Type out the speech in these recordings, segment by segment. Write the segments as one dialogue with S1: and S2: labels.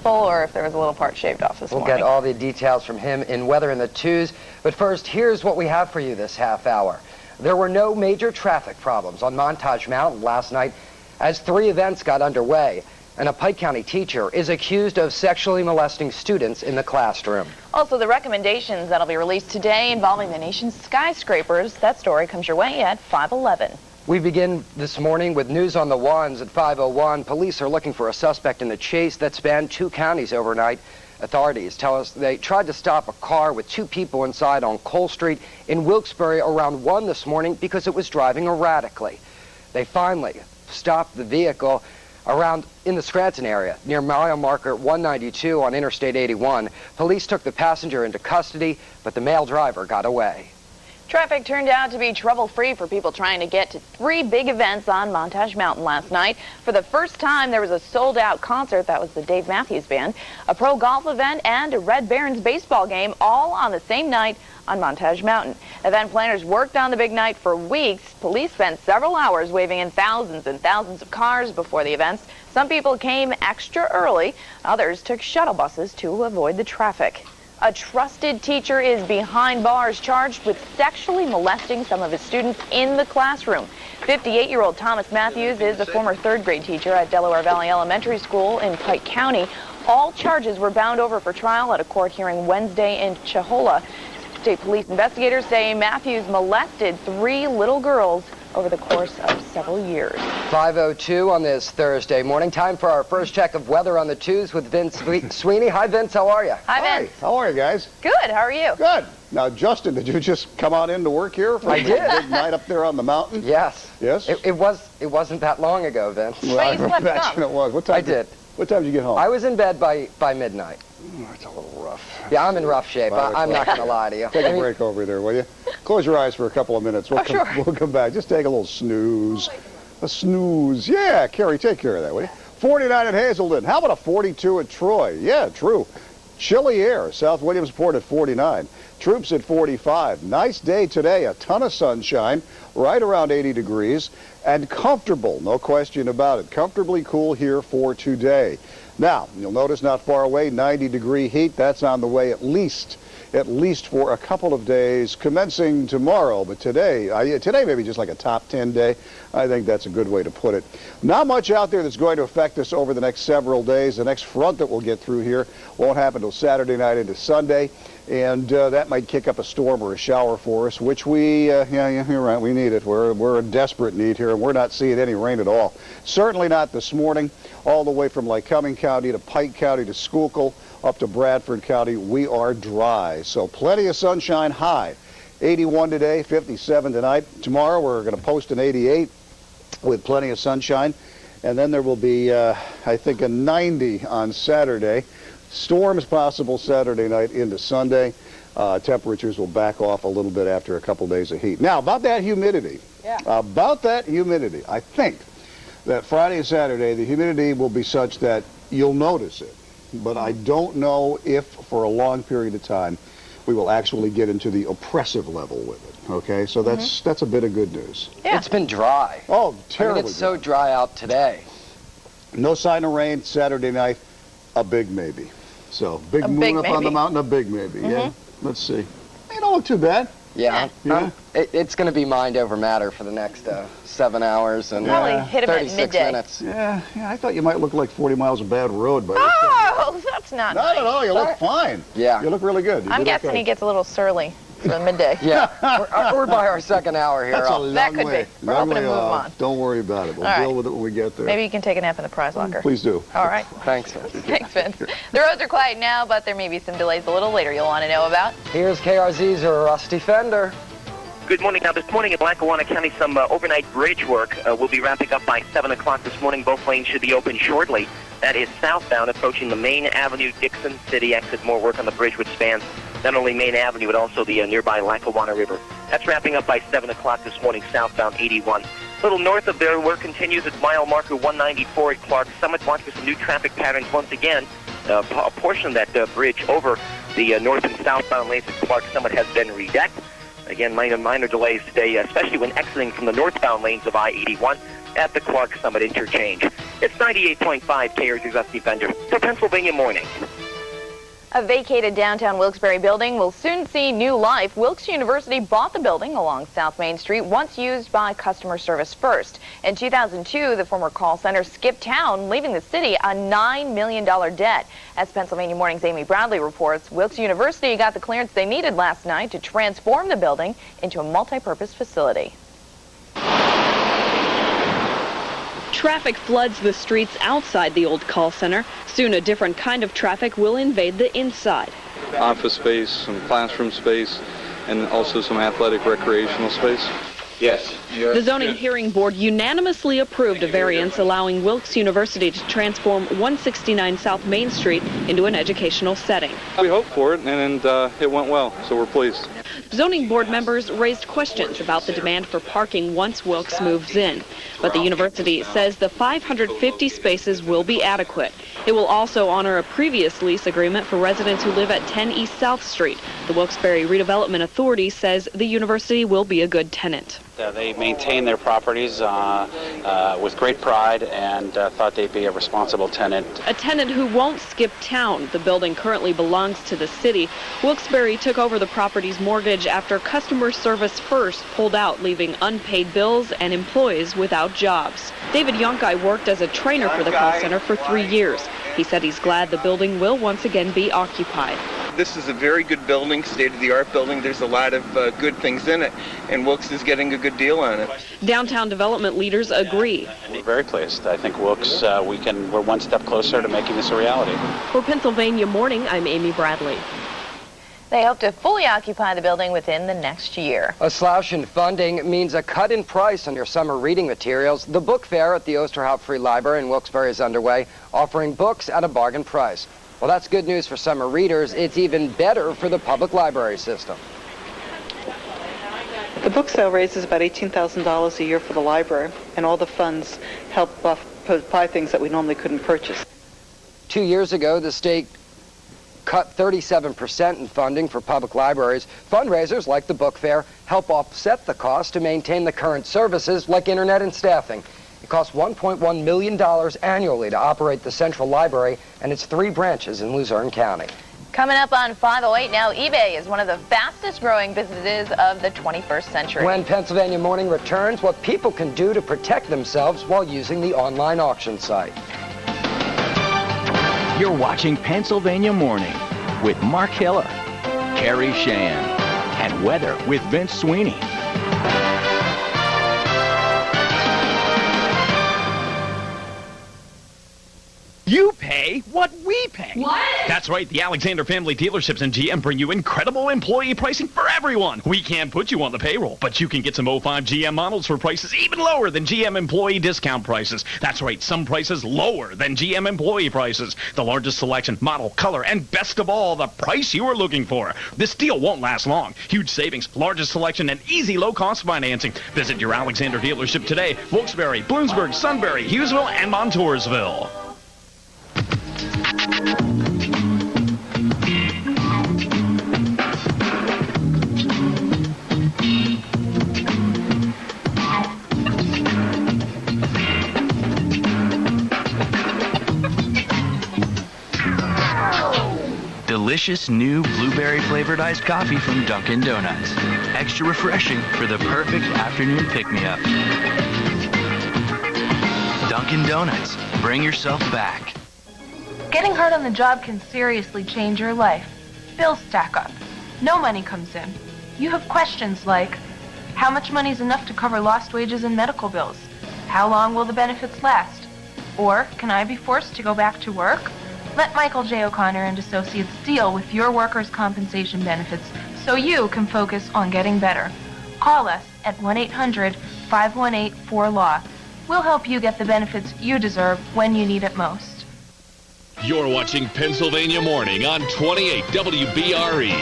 S1: full or if there was a little part shaved off this morning.
S2: We'll get all the details from him in Weather in the 2s. But first, here's what we have for you this half hour. There were no major traffic problems on Montage Mountain last night as 3 events got underway. And a Pike County teacher is accused of sexually molesting students in the classroom.
S1: Also, the recommendations that'll be released today involving the nation's skyscrapers. That story comes your way at 5:11.
S2: We begin this morning with news on the ones at 5:01. Police are looking for a suspect in the chase that spanned 2 counties overnight. Authorities tell us they tried to stop a car with 2 people inside on Cole Street in Wilkes-Barre around 1 this morning because it was driving erratically. They finally stopped the vehicle around in the Scranton area near mile marker 192 on Interstate 81. Police took the passenger into custody, but the male driver got away.
S1: Traffic turned out to be trouble-free for people trying to get to 3 big events on Montage Mountain last night. For the first time, there was a sold-out concert. That was the Dave Matthews Band, a pro golf event, and a Red Barons baseball game, all on the same night on Montage Mountain. Event planners worked on the big night for weeks. Police spent several hours waving in thousands and thousands of cars before the events. Some people came extra early. Others took shuttle buses to avoid the traffic. A trusted teacher is behind bars charged with sexually molesting some of his students in the classroom. 58-year-old Thomas Matthews is a former 3rd grade teacher at Delaware Valley Elementary School in Pike County. All charges were bound over for trial at a court hearing Wednesday in Chehola. State police investigators say Matthews molested 3 little girls over the course of several years.
S2: 5:02 on this Thursday morning. Time for our first check of weather on the 2s with Vince Sweeney. Hi, Vince. How are you?
S1: Hi, Vince.
S3: Hi. How are you guys?
S1: Good. How are you?
S3: Good. Now, Justin, did you just come out into work here for
S2: I did.
S3: a big night up there on the mountain?
S2: Yes.
S3: Yes?
S2: It wasn't that long ago, Vince.
S3: Well,
S1: But
S3: I
S1: you slept
S3: imagine
S1: some.
S3: it was. What time
S2: I did.
S3: What time did you get home?
S2: I was in bed by midnight.
S3: It's a little rough.
S2: Yeah, I'm in rough shape. I'm not going to lie to you.
S3: Take a break over there, will you? Close your eyes for a couple of minutes.
S1: Sure.
S3: We'll come back. Just take a little snooze. A snooze. Yeah, Carrie, take care of that, will you? 49 at Hazelden. How about a 42 at Troy? Yeah, true. Chilly air. South Williamsport at 49. Troops at 45. Nice day today. A ton of sunshine. Right around 80 degrees. And comfortable. No question about it. Comfortably cool here for today. Now, you'll notice not far away, 90-degree heat. That's on the way at least for a couple of days, commencing tomorrow. But today maybe just like a top 10 day. I think that's a good way to put it. Not much out there that's going to affect us over the next several days. The next front that we'll get through here won't happen until Saturday night into Sunday. And that might kick up a storm or a shower for us, which yeah, you're right, we need it. We're in desperate need here, and we're not seeing any rain at all. Certainly not this morning. All the way from Lycoming County to Pike County to Schuylkill up to Bradford County, we are dry. So plenty of sunshine, high. 81 today, 57 tonight. Tomorrow we're going to post an 88 with plenty of sunshine. And then there will be, I think, a 90 on Saturday. Storms possible Saturday night into Sunday. Temperatures will back off a little bit after a couple days of heat. Now, about that humidity.
S1: Yeah.
S3: About that humidity, I think that Friday and Saturday, the humidity will be such that you'll notice it. But I don't know if, for a long period of time, we will actually get into the oppressive level with it. Okay? So that's a bit of good news.
S1: Yeah.
S2: It's been dry.
S3: Oh, terribly.
S2: I mean, it's so dry out today.
S3: No sign of rain Saturday night. A big maybe. So, big moon up on the mountain, a big maybe. Yeah. Let's see. They don't look too bad.
S2: Yeah.
S3: Yeah.
S2: It's going to be mind over matter for the next 7 hours and
S1: Probably hit him at
S2: 36
S1: midday.
S2: minutes.
S3: Yeah, I thought you might look like 40 miles of bad road. But
S1: Oh, that's not
S3: not
S1: nice.
S3: at all. You look fine.
S2: Yeah.
S3: You look really good.
S1: I'm guessing he gets a little surly for the midday.
S2: Yeah. we're by our second hour here.
S3: That's a long
S1: That could
S3: way.
S1: be. We're
S3: Long
S1: hoping to
S3: way
S1: move
S3: off.
S1: on.
S3: Don't worry about it. We'll
S1: All
S3: deal
S1: right.
S3: with it when we get there.
S1: Maybe you can take a nap in the prize locker.
S3: Please do.
S1: All right.
S2: Thanks, Vince.
S1: Thanks, Vince. The roads are quiet now, but there may be some delays a little later you'll want to know about.
S2: Here's KRZ's Rusty Fender.
S4: Good morning. Now, this morning in Lackawanna County, some overnight bridge work will be wrapping up by 7 o'clock this morning. Both lanes should be open shortly. That is southbound, approaching the Main Avenue Dixon City exit. More work on the bridge, which spans not only Main Avenue, but also the nearby Lackawanna River. That's wrapping up by 7 o'clock this morning, southbound 81. A little north of there, work continues at mile marker 194 at Clark Summit. Watch for some new traffic patterns once again. A portion of that bridge over the north and southbound lanes at Clark Summit has been redecked. Again, minor delays today, especially when exiting from the northbound lanes of I-81. at the Clark Summit interchange. It's 98.5 KRZ's Rusty Bender for Pennsylvania Morning.
S1: A vacated downtown Wilkes-Barre building will soon see new life. Wilkes University bought the building along South Main Street, once used by Customer Service First. In 2002, the former call center skipped town, leaving the city a $9 million debt. As Pennsylvania Morning's Amy Bradley reports, Wilkes University got the clearance they needed last night to transform the building into a multi-purpose facility.
S5: Traffic floods the streets outside the old call center. Soon a different kind of traffic will invade the inside.
S6: Office space, some classroom space, and also some athletic recreational space.
S4: Yes.
S5: The Zoning Hearing Board unanimously approved a variance allowing Wilkes University to transform 169 South Main Street into an educational setting.
S6: We hoped for it, and it went well, so we're pleased.
S5: Zoning board members raised questions about the demand for parking once Wilkes moves in, but the university says the 550 spaces will be adequate. It will also honor a previous lease agreement for residents who live at 10 East South Street. The Wilkes-Barre Redevelopment Authority says the university will be a good tenant.
S7: They maintain their properties with great pride and thought they'd be a responsible tenant.
S5: A tenant who won't skip town. The building currently belongs to the city. Wilkes-Barre took over the property's mortgage after Customer Service First pulled out, leaving unpaid bills and employees without jobs. David Yonkai worked as a trainer for the call center for 3 years. He said he's glad the building will once again be occupied.
S8: This is a very good building, state-of-the-art building. There's a lot of good things in it, and Wilkes is getting a good deal on it.
S5: Downtown development leaders agree.
S7: We're very pleased. I think Wilkes, we're one step closer to making this a reality.
S5: For Pennsylvania Morning, I'm Amy Bradley.
S1: They hope to fully occupy the building within the next year.
S2: A slouch in funding means a cut in price on your summer reading materials. The book fair at the Osterhout Free Library in Wilkes-Barre is underway, offering books at a bargain price. Well, that's good news for summer readers. It's even better for the public library system.
S9: The book sale raises about $18,000 a year for the library, and all the funds help buy things that we normally couldn't purchase.
S2: 2 years ago, the state cut 37% in funding for public libraries. Fundraisers like the book fair help offset the cost to maintain the current services like internet and staffing. It costs $1.1 million annually to operate the Central Library and its 3 branches in Luzerne County.
S1: Coming up on 508 now, eBay is one of the fastest growing businesses of the 21st century.
S2: When Pennsylvania Morning returns, what people can do to protect themselves while using the online auction site.
S10: You're watching Pennsylvania Morning with Mark Hiller, Carrie Shan, and weather with Vince Sweeney. You pay what we pay.
S11: What?
S10: That's right. The Alexander Family Dealerships and GM bring you incredible employee pricing for everyone. We can't put you on the payroll, but you can get some 05 GM models for prices even lower than GM employee discount prices. That's right. Some prices lower than GM employee prices. The largest selection, model, color, and best of all, the price you are looking for. This deal won't last long. Huge savings, largest selection, and easy low-cost financing. Visit your Alexander dealership today. Wilkes-Barre, Bloomsburg, Sunbury, Hughesville, and Montoursville. Delicious new blueberry-flavored iced coffee from Dunkin' Donuts. Extra refreshing for the perfect afternoon pick-me-up. Dunkin' Donuts. Bring yourself back.
S11: Getting hurt on the job can seriously change your life. Bills stack up. No money comes in. You have questions like, how much money is enough to cover lost wages and medical bills? How long will the benefits last? Or, can I be forced to go back to work? Let Michael J. O'Connor and Associates deal with your workers' compensation benefits so you can focus on getting better. Call us at 1-800-518-4LAW. We'll help you get the benefits you deserve when you need it most.
S12: You're watching Pennsylvania Morning on 28 WBRE.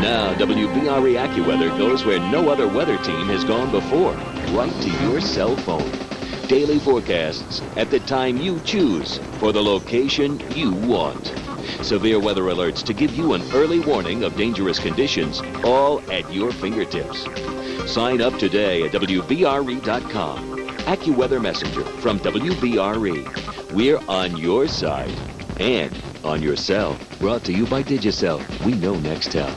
S12: Now, WBRE AccuWeather goes where no other weather team has gone before, right to your cell phone. Daily forecasts at the time you choose for the location you want. Severe weather alerts to give you an early warning of dangerous conditions, all at your fingertips. Sign up today at WBRE.com. AccuWeather Messenger from WBRE. We're on your side and on your cell. Brought to you by Digicel. We know Nextel.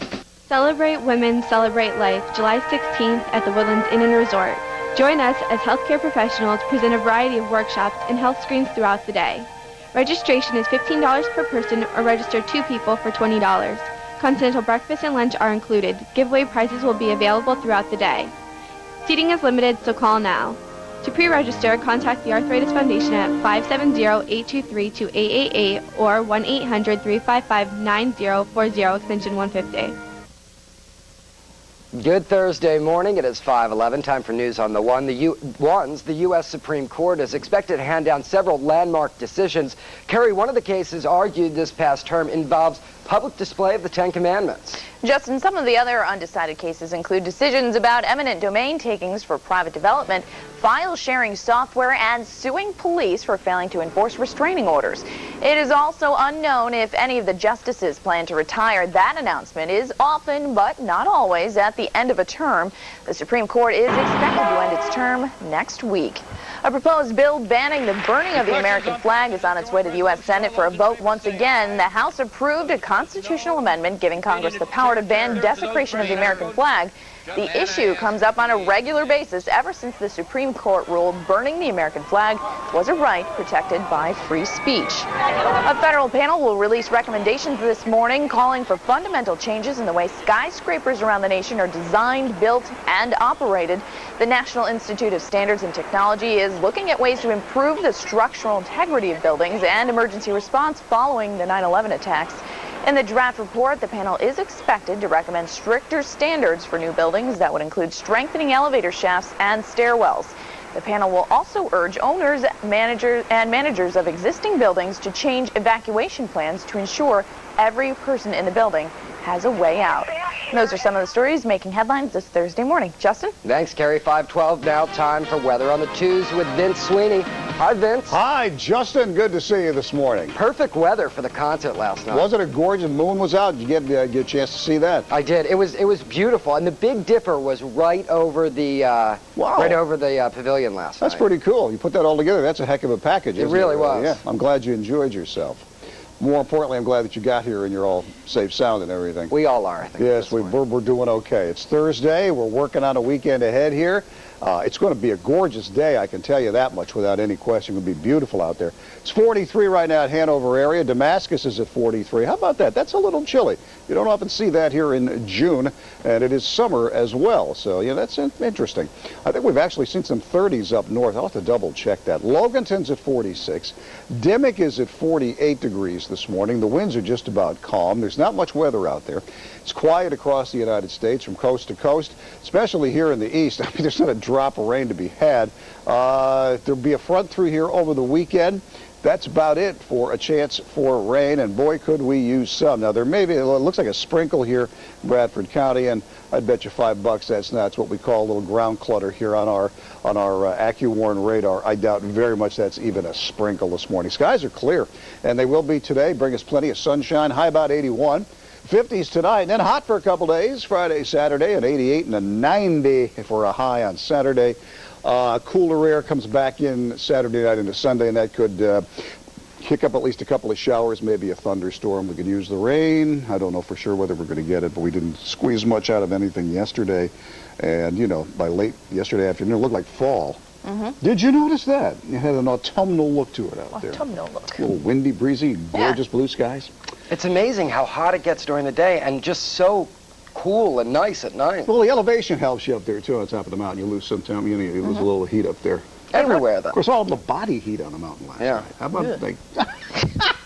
S13: Celebrate Women, Celebrate Life, July 16th at the Woodlands Inn and Resort. Join us as healthcare professionals present a variety of workshops and health screens throughout the day. Registration is $15 per person or register 2 people for $20. Continental breakfast and lunch are included. Giveaway prizes will be available throughout the day. Seating is limited, so call now. To pre-register, contact the Arthritis Foundation at 570-823-2888 or 1-800-355-9040, extension 150.
S2: Good Thursday morning. It is 5:11. Time for news on the one. The U.S. Supreme Court is expected to hand down several landmark decisions. Kerry, one of the cases argued this past term involves public display of the Ten Commandments.
S1: Justin, some of the other undecided cases include decisions about eminent domain takings for private development, file sharing software, and suing police for failing to enforce restraining orders. It is also unknown if any of the justices plan to retire. That announcement is often, but not always, at the end of a term. The Supreme Court is expected to end its term next week. A proposed bill banning the burning of the American flag is on its way to the U.S. Senate for a vote once again. The House approved a constitutional amendment giving Congress the power to ban desecration of the American flag. The issue comes up on a regular basis ever since the Supreme Court ruled burning the American flag was a right protected by free speech. A federal panel will release recommendations this morning calling for fundamental changes in the way skyscrapers around the nation are designed, built, and operated. The National Institute of Standards and Technology is looking at ways to improve the structural integrity of buildings and emergency response following the 9/11 attacks. In the draft report, the panel is expected to recommend stricter standards for new buildings that would include strengthening elevator shafts and stairwells. The panel will also urge owners, managers of existing buildings to change evacuation plans to ensure every person in the building has a way out. And those are some of the stories making headlines this Thursday morning. Justin?
S2: Thanks, Kerry. 5:12 now. Time for weather on the twos with Vince Sweeney. Hi, Vince.
S3: Hi, Justin. Good to see you this morning.
S2: Perfect weather for the concert last night.
S3: Wasn't it gorgeous? Moon was out. Did you get a chance to see that?
S2: I did. It was beautiful, and the Big Dipper was right over the pavilion last night.
S3: That's pretty cool. You put that all together. That's a heck of a package.
S2: It really was.
S3: Yeah. I'm glad you enjoyed yourself. More importantly, I'm glad that you got here and you're all safe, sound, and everything.
S2: We all are, I think.
S3: Yes, we're doing okay. It's Thursday. We're working on a weekend ahead here. It's going to be a gorgeous day, I can tell you that much without any question. It's going to be beautiful out there. It's 43 right now at Hanover area. Damascus is at 43. How about that? That's a little chilly. You don't often see that here in June, and it is summer as well. So, yeah, that's interesting. I think we've actually seen some 30s up north. I'll have to double check that. Loganton's at 46. Dimmock is at 48 degrees this morning. The winds are just about calm. There's not much weather out there. It's quiet across the United States from coast to coast, especially here in the east. I mean, there's not a drop of rain to be had. There'll be a front through here over the weekend. That's about it for a chance for rain, and boy, could we use some. Now, there may be, it looks like a sprinkle here in Bradford County, and I'd bet you $5 that's not. It's what we call a little ground clutter here on our AccuWarn radar. I doubt very much that's even a sprinkle this morning. Skies are clear, and they will be today. Bring us plenty of sunshine, high about 81. 50s tonight, and then hot for a couple days, Friday, Saturday, and 88 and a 90 for a high on Saturday. Cooler air comes back in Saturday night into Sunday, and that could kick up at least a couple of showers, maybe a thunderstorm. We could use the rain. I don't know for sure whether we're going to get it, but we didn't squeeze much out of anything yesterday. And, you know, by late yesterday afternoon, it looked like fall. Mm-hmm. Did you notice that? It had an autumnal look to it out there.
S1: Autumnal look.
S3: A little windy, breezy, gorgeous blue skies.
S2: It's amazing how hot it gets during the day and just so cool and nice at night.
S3: Well, the elevation helps you up there, too, on top of the mountain. You lose some time, you lose a little heat up there.
S2: Everywhere, though.
S3: Of course, all the body heat on the mountain last night. How about like...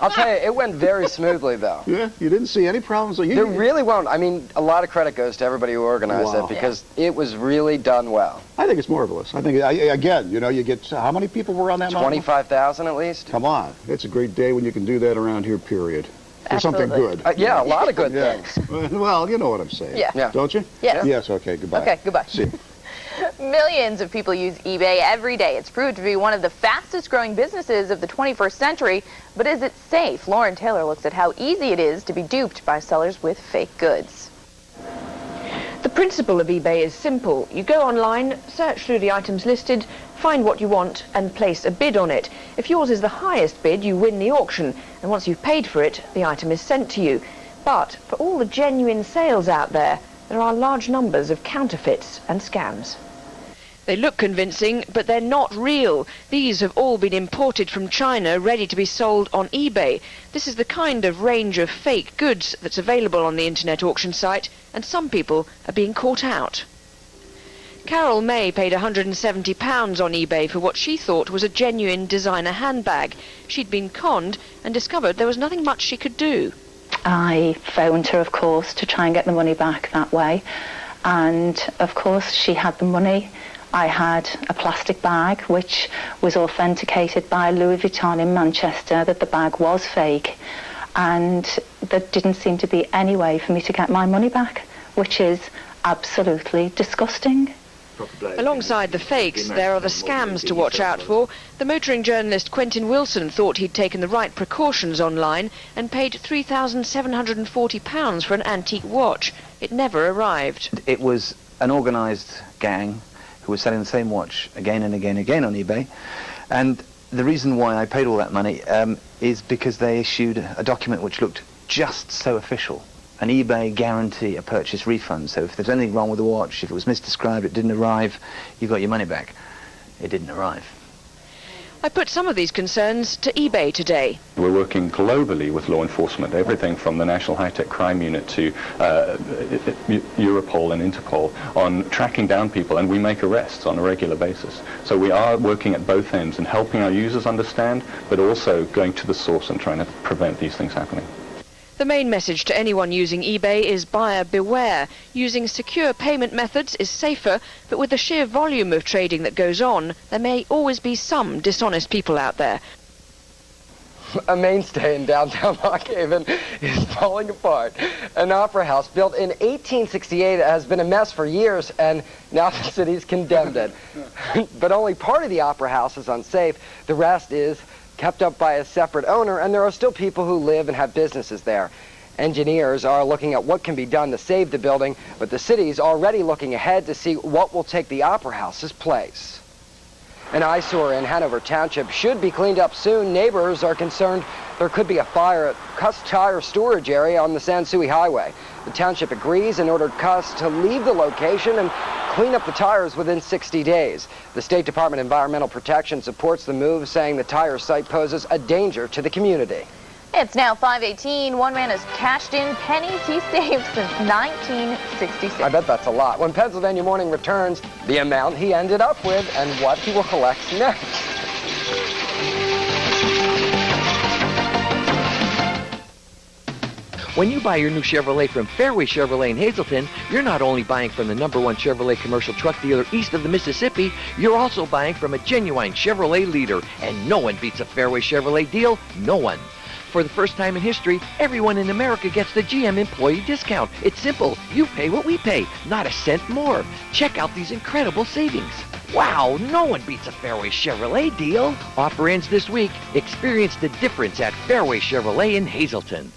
S2: I'll tell you, it went very smoothly, though.
S3: Yeah, you didn't see any problems.
S2: There really won't. I mean, a lot of credit goes to everybody who organized it because it was really done well.
S3: I think it's marvelous. I think, again, you know, you get, how many people were on that mountain?
S2: 25,000 at least.
S3: Come on. It's a great day when you can do that around here, period. For something good.
S2: Yeah, a lot of good things.
S3: Well, you know what I'm saying.
S1: Yeah.
S3: Don't you?
S1: Yes.
S3: Yes, okay, goodbye.
S1: Okay, goodbye.
S3: See you.
S1: Millions of people use eBay every day. It's proved to be one of the fastest growing businesses of the 21st century. But is it safe? Lauren Taylor looks at how easy it is to be duped by sellers with fake goods.
S14: The principle of eBay is simple. You go online, search through the items listed, find what you want and place a bid on it. If yours is the highest bid, you win the auction, and once you've paid for it, the item is sent to you. But for all the genuine sales out there, there are large numbers of counterfeits and scams. They look convincing, but they're not real. These have all been imported from China, ready to be sold on eBay. This is the kind of range of fake goods that's available on the internet auction site, and some people are being caught out. Carol May paid £170 on eBay for what she thought was a genuine designer handbag. She'd been conned and discovered there was nothing much she could do.
S15: I phoned her, of course, to try and get the money back that way. And, of course, she had the money. I had a plastic bag, which was authenticated by Louis Vuitton in Manchester, that the bag was fake. And there didn't seem to be any way for me to get my money back, which is absolutely disgusting.
S14: Alongside the fakes, there are the scams to watch out for. The motoring journalist Quentin Wilson thought he'd taken the right precautions online and paid £3,740 for an antique watch. It never arrived.
S16: It was an organised gang who was selling the same watch again and again and again on eBay. And the reason why I paid all that money is because they issued a document which looked just so official. An eBay guarantee a purchase refund. So if there's anything wrong with the watch, if it was misdescribed, it didn't arrive, you got your money back. It didn't arrive.
S14: I put some of these concerns to eBay today.
S17: We're working globally with law enforcement, everything from the National High-Tech Crime Unit to Europol and Interpol, on tracking down people, and we make arrests on a regular basis. So we are working at both ends and helping our users understand, but also going to the source and trying to prevent these things happening.
S14: The main message to anyone using eBay is buyer beware. Using secure payment methods is safer, but with the sheer volume of trading that goes on, there may always be some dishonest people out there.
S2: A mainstay in downtown Lockhaven is falling apart. An opera house built in 1868 has been a mess for years, and now the city's condemned it. But only part of the opera house is unsafe. The rest is kept up by a separate owner, and there are still people who live and have businesses there. Engineers are looking at what can be done to save the building, but the city's already looking ahead to see what will take the opera house's place. An eyesore in Hanover Township should be cleaned up soon. Neighbors are concerned there could be a fire at Cuss Tire Storage Area on the Sansui Highway. The township agrees and ordered Cuss to leave the location and clean up the tires within 60 days. The State Department of Environmental Protection supports the move, saying the tire site poses a danger to the community.
S1: It's now 5:18. One man has cashed in pennies he saved since 1966.
S2: I bet that's a lot. When Pennsylvania Morning returns, the amount he ended up with and what he will collect next.
S18: When you buy your new Chevrolet from Fairway Chevrolet in Hazleton, you're not only buying from the #1 Chevrolet commercial truck dealer east of the Mississippi, you're also buying from a genuine Chevrolet leader. And no one beats a Fairway Chevrolet deal. No one. For the first time in history, everyone in America gets the GM employee discount. It's simple. You pay what we pay, not a cent more. Check out these incredible savings. Wow, no one beats a Fairway Chevrolet deal. Offer ends this week. Experience the difference at Fairway Chevrolet in Hazleton.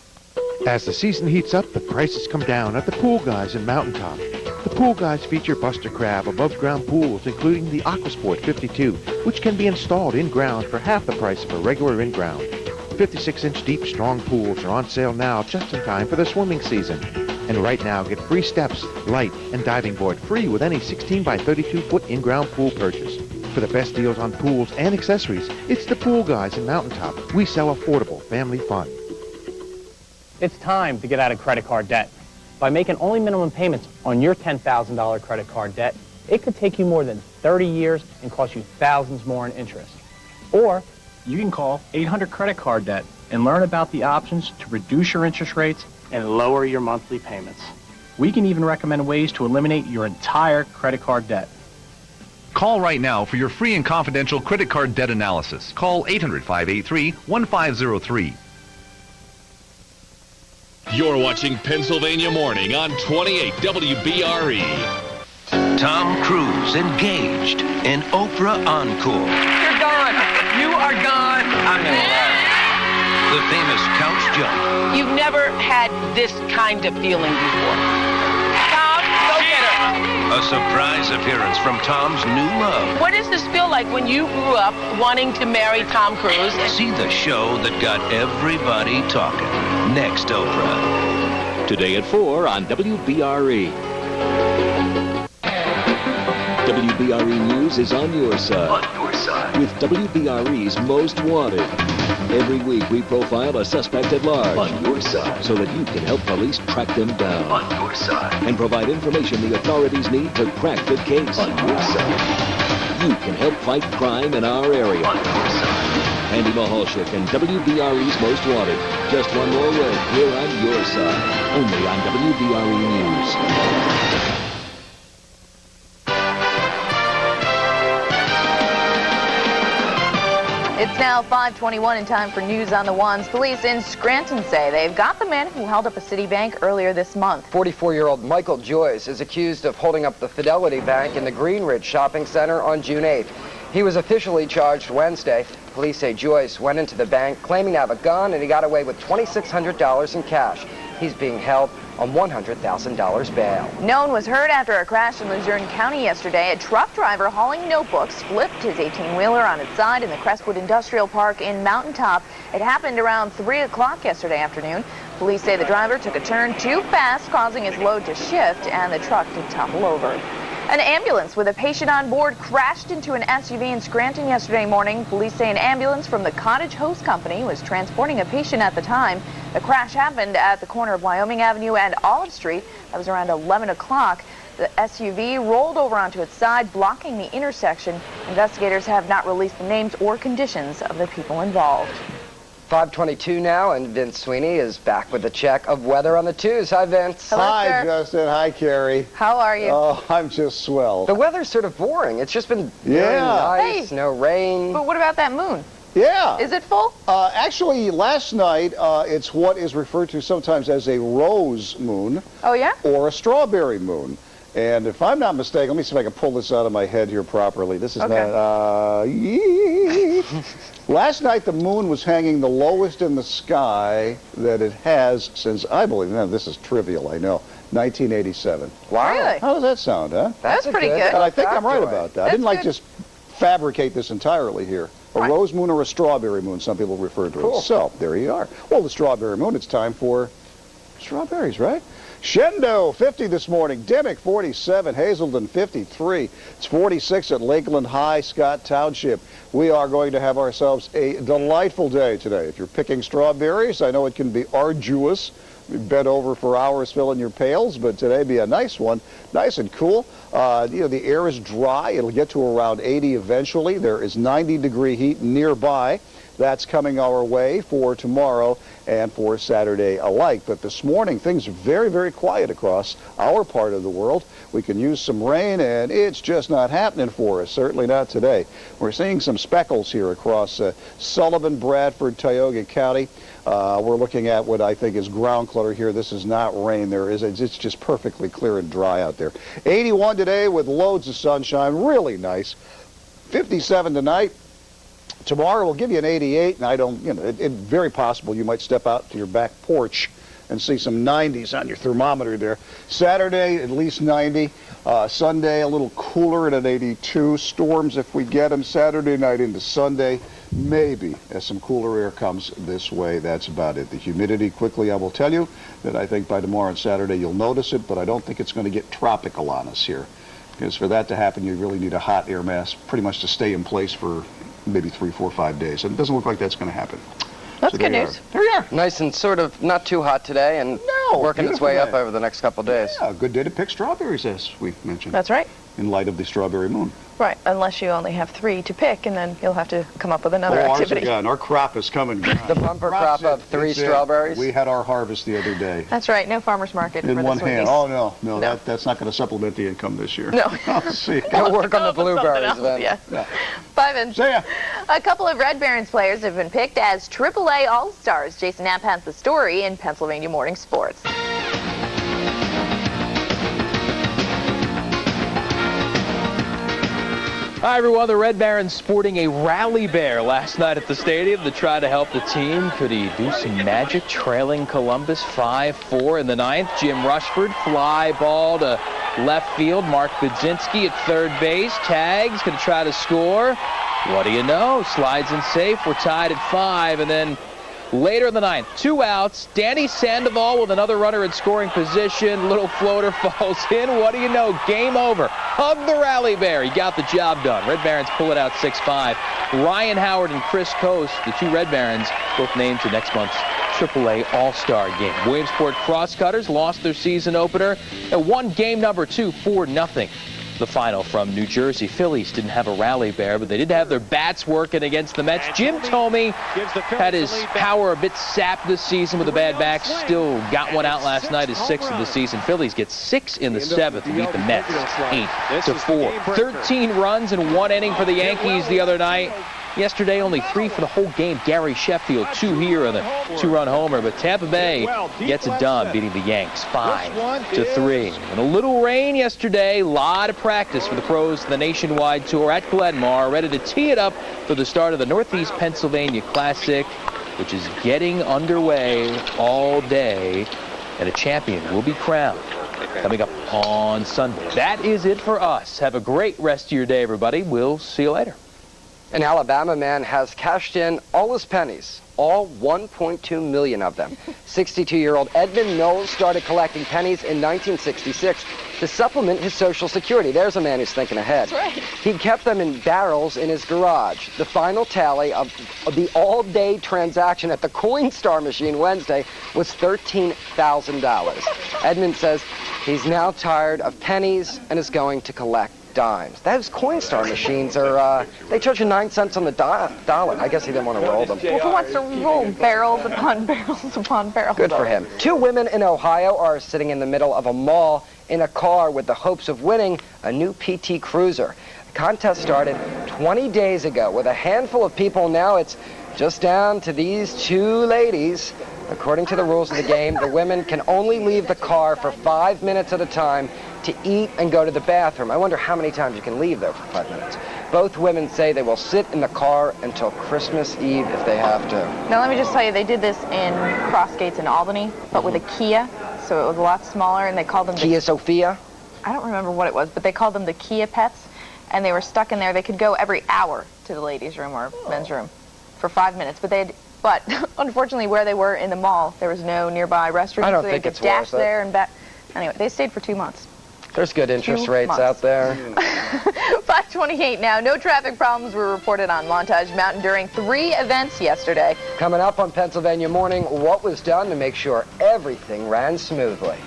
S19: As the season heats up, the prices come down at the Pool Guys in Mountaintop. The Pool Guys feature Buster Crab above-ground pools, including the AquaSport 52, which can be installed in-ground for half the price of a regular in-ground. 56-inch deep, strong pools are on sale now just in time for the swimming season. And right now, get free steps, light, and diving board free with any 16 by 32-foot in-ground pool purchase. For the best deals on pools and accessories, it's the Pool Guys in Mountaintop. We sell affordable family fun.
S20: It's time to get out of credit card debt. By making only minimum payments on your $10,000 credit card debt, it could take you more than 30 years and cost you thousands more in interest. Or you can call 800 Credit Card Debt and learn about the options to reduce your interest rates and lower your monthly payments. We can even recommend ways to eliminate your entire credit card debt.
S21: Call right now for your free and confidential credit card debt analysis. Call 800-583-1503.
S12: You're watching Pennsylvania Morning on 28 WBRE.
S22: Tom Cruise engaged in Oprah Encore.
S23: You're gone. You are gone. I'm in love.
S22: The famous couch jump.
S23: You've never had this kind of feeling before. Tom, go get
S22: A surprise appearance from Tom's new love.
S4: What does this feel like when you grew up wanting to marry Tom Cruise?
S22: See the show that got everybody talking. Next, Oprah.
S12: Today at 4 on WBRE. WBRE News is on your side.
S22: On your side.
S12: With WBRE's Most Wanted. Every week we profile a suspect at large.
S22: On your side.
S12: So that you can help police track them down.
S22: On your side.
S12: And provide information the authorities need to crack the case.
S22: On your side.
S12: You can help fight crime in our area.
S22: On your side.
S12: Andy Mahalchik and WBRE's Most Wanted. Just one more way, here on your side. Only on WBRE News.
S1: It's now 5:21 and time for News on the Ones. Police in Scranton say they've got the man who held up a city bank earlier this month.
S2: 44-year-old Michael Joyce is accused of holding up the Fidelity Bank in the Greenridge Shopping Center on June 8th. He was officially charged Wednesday. Police say Joyce went into the bank claiming to have a gun, and he got away with $2,600 in cash. He's being held on $100,000 bail.
S1: No one was hurt after a crash in Luzerne County yesterday. A truck driver hauling notebooks flipped his 18-wheeler on its side in the Crestwood Industrial Park in Mountain Top. It happened around 3 o'clock yesterday afternoon. Police say the driver took a turn too fast, causing his load to shift, and the truck to topple over. An ambulance with a patient on board crashed into an SUV in Scranton yesterday morning. Police say an ambulance from the Cottage Hose Company was transporting a patient at the time. The crash happened at the corner of Wyoming Avenue and Olive Street. That was around 11 o'clock. The SUV rolled over onto its side, blocking the intersection. Investigators have not released the names or conditions of the people involved.
S2: 5:22 now, and Vince Sweeney is back with a check of weather on the 2s. Hi, Vince.
S1: Hello,
S3: Hi,
S1: sir.
S3: Justin. Hi, Carrie.
S1: How are you?
S3: Oh, I'm just swell.
S2: The weather's sort of boring. It's just been very nice, no rain.
S1: But what about that moon?
S3: Yeah.
S1: Is it full?
S3: Actually, last night, it's what is referred to sometimes as a rose moon.
S1: Oh, yeah?
S3: Or a strawberry moon. And if I'm not mistaken, let me see if I can pull this out of my head here properly. This is not... Last night, the moon was hanging the lowest in the sky that it has since, I believe, now this is trivial, I know, 1987.
S2: Wow.
S1: Really?
S3: How does that sound, huh?
S1: That's pretty good.
S3: And I think I'm right about that. I didn't
S1: That's
S3: just fabricate this entirely here. A rose moon or a strawberry moon, some people refer to it. So, there you are. Well, the strawberry moon, it's time for strawberries, right? Shendo, 50 this morning. Dimick, 47. Hazelden, 53. It's 46 at Lakeland High, Scott Township. We are going to have ourselves a delightful day today. If you're picking strawberries, I know it can be arduous. You bent over for hours filling your pails, but today be a nice one. Nice and cool. The air is dry. It'll get to around 80 eventually. There is 90-degree heat nearby. That's coming our way for tomorrow and for Saturday alike. But this morning, things are very, very quiet across our part of the world. We can use some rain, and it's just not happening for us, certainly not today. We're seeing some speckles here across Sullivan, Bradford, Tioga County. We're looking at what I think is ground clutter here. This is not rain. It's just perfectly clear and dry out there. 81 today with loads of sunshine. Really nice. 57 tonight. Tomorrow we'll give you an 88, and it's very possible you might step out to your back porch and see some 90s on your thermometer there. Saturday, at least 90. Sunday, a little cooler at an 82. Storms if we get them. Saturday night into Sunday, maybe, as some cooler air comes this way. That's about it. The humidity, quickly, I will tell you that I think by tomorrow and Saturday you'll notice it, but I don't think it's going to get tropical on us here. Because for that to happen, you really need a hot air mass pretty much to stay in place for maybe 3, 4, 5 days. And it doesn't look like that's going to happen.
S1: That's good news.
S3: There you are.
S2: Nice and sort of not too hot today, and working its way up over the next couple of days.
S3: Yeah, a good day to pick strawberries, as we mentioned.
S1: That's right.
S3: In light of the strawberry moon.
S1: Right, unless you only have 3 to pick, and then you'll have to come up with another activity.
S3: Our crop is coming.
S2: The bumper crop of 3 strawberries.
S3: We had our harvest the other day.
S1: That's right, no farmer's market
S3: in
S1: for
S3: one
S1: the
S3: hand.
S1: sweeties.
S3: Oh, no. That's not going to supplement the income this year.
S1: No.
S3: Let's see.
S2: Go work on the blueberries then.
S1: Yeah. 5 and
S3: See ya.
S1: A couple of Red Barons players have been picked as AAA All-Stars. Jason Knapp has the story in Pennsylvania Morning Sports.
S6: Hi, everyone. The Red Barons sporting a rally bear last night at the stadium to try to help the team. Could he do some magic, trailing Columbus 5-4 in the ninth? Jim Rushford, fly ball to left field. Mark Budzinski at third base. Tags, going to try to score. What do you know? Slides in safe. We're tied at 5, and then later in the ninth, 2 outs. Danny Sandoval with another runner in scoring position. Little floater falls in. What do you know? Game over. Hug the rally bear. He got the job done. Red Barons pull it out 6-5. Ryan Howard and Chris Coast, the 2 Red Barons, both named to next month's AAA All-Star game. Williamsport Crosscutters lost their season opener and won game number 2 4-0. The final from New Jersey. Phillies didn't have a rally bear, but they did have their bats working against the Mets. Jim Thome had his power a bit sapped this season with a bad back. Still got one out last night, his 6th of the season. Phillies get 6 in the 7th to beat the Mets 8-4. 13 runs in 1 inning for the Yankees the other night. Yesterday, only 3 for the whole game. Gary Sheffield, 2 here on the 2-run homer. But Tampa Bay gets it done, beating the Yanks 5-3. And a little rain yesterday. A lot of practice for the pros of the Nationwide Tour at Glenmar, ready to tee it up for the start of the Northeast Pennsylvania Classic, which is getting underway all day. And a champion will be crowned coming up on Sunday. That is it for us. Have a great rest of your day, everybody. We'll see you later.
S2: An Alabama man has cashed in all his pennies, all 1.2 million of them. 62-year-old Edmund Knowles started collecting pennies in 1966 to supplement his Social Security. There's a man who's thinking ahead.
S1: That's right.
S2: He kept them in barrels in his garage. The final tally of the all-day transaction at the Coinstar machine Wednesday was $13,000. Edmund says he's now tired of pennies and is going to collect dimes. Those Coinstar machines are, they charge you 9 cents on the dollar. I guess he didn't want to roll them.
S1: Well, who wants to roll barrels upon barrels upon barrels?
S2: Good for him. 2 women in Ohio are sitting in the middle of a mall in a car with the hopes of winning a new PT Cruiser. The contest started 20 days ago with a handful of people. Now it's just down to these 2 ladies. According to the rules of the game, the women can only leave the car for 5 minutes at a time to eat and go to the bathroom. I wonder how many times you can leave there for 5 minutes. Both women say they will sit in the car until Christmas Eve if they have to.
S1: Now let me just tell you, they did this in Crossgates in Albany, but with a Kia, so it was a lot smaller, and they called them
S2: Kia Sophia?
S1: I don't remember what it was, but they called them the Kia Pets, and they were stuck in there. They could go every hour to the ladies' room or men's room for 5 minutes, but unfortunately where they were in the mall, there was no nearby restroom,
S2: I don't
S1: so they
S2: think
S1: could
S2: it's
S1: dash
S2: worth it.
S1: there and back. Anyway, they stayed for 2 months.
S2: There's good interest rates out there.
S1: 5:28 now. No traffic problems were reported on Montage Mountain during 3 events yesterday.
S2: Coming up on Pennsylvania Morning, what was done to make sure everything ran smoothly.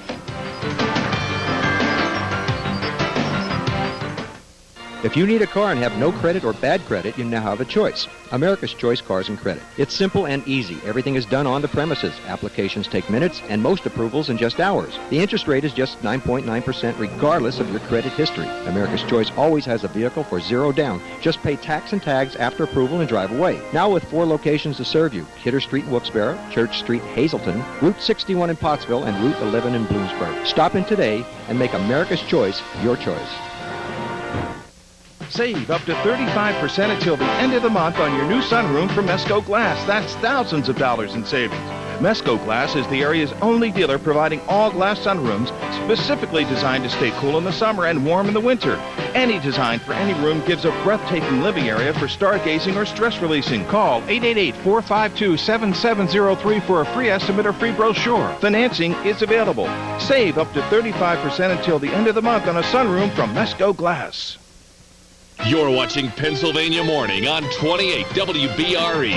S7: If you need a car and have no credit or bad credit, you now have a choice. America's Choice Cars and Credit. It's simple and easy. Everything is done on the premises. Applications take minutes and most approvals in just hours. The interest rate is just 9.9% regardless of your credit history. America's Choice always has a vehicle for 0 down. Just pay tax and tags after approval and drive away. Now with 4 locations to serve you. Kidder Street in Wilkes-Barre, Church Street, Hazleton, Route 61 in Pottsville, and Route 11 in Bloomsburg. Stop in today and make America's Choice your choice.
S8: Save up to 35% until the end of the month on your new sunroom from Mesco Glass. That's thousands of dollars in savings. Mesco Glass is the area's only dealer providing all glass sunrooms specifically designed to stay cool in the summer and warm in the winter. Any design for any room gives a breathtaking living area for stargazing or stress releasing. Call 888-452-7703 for a free estimate or free brochure. Financing is available. Save up to 35% until the end of the month on a sunroom from Mesco Glass.
S12: You're watching Pennsylvania Morning on 28 WBRE.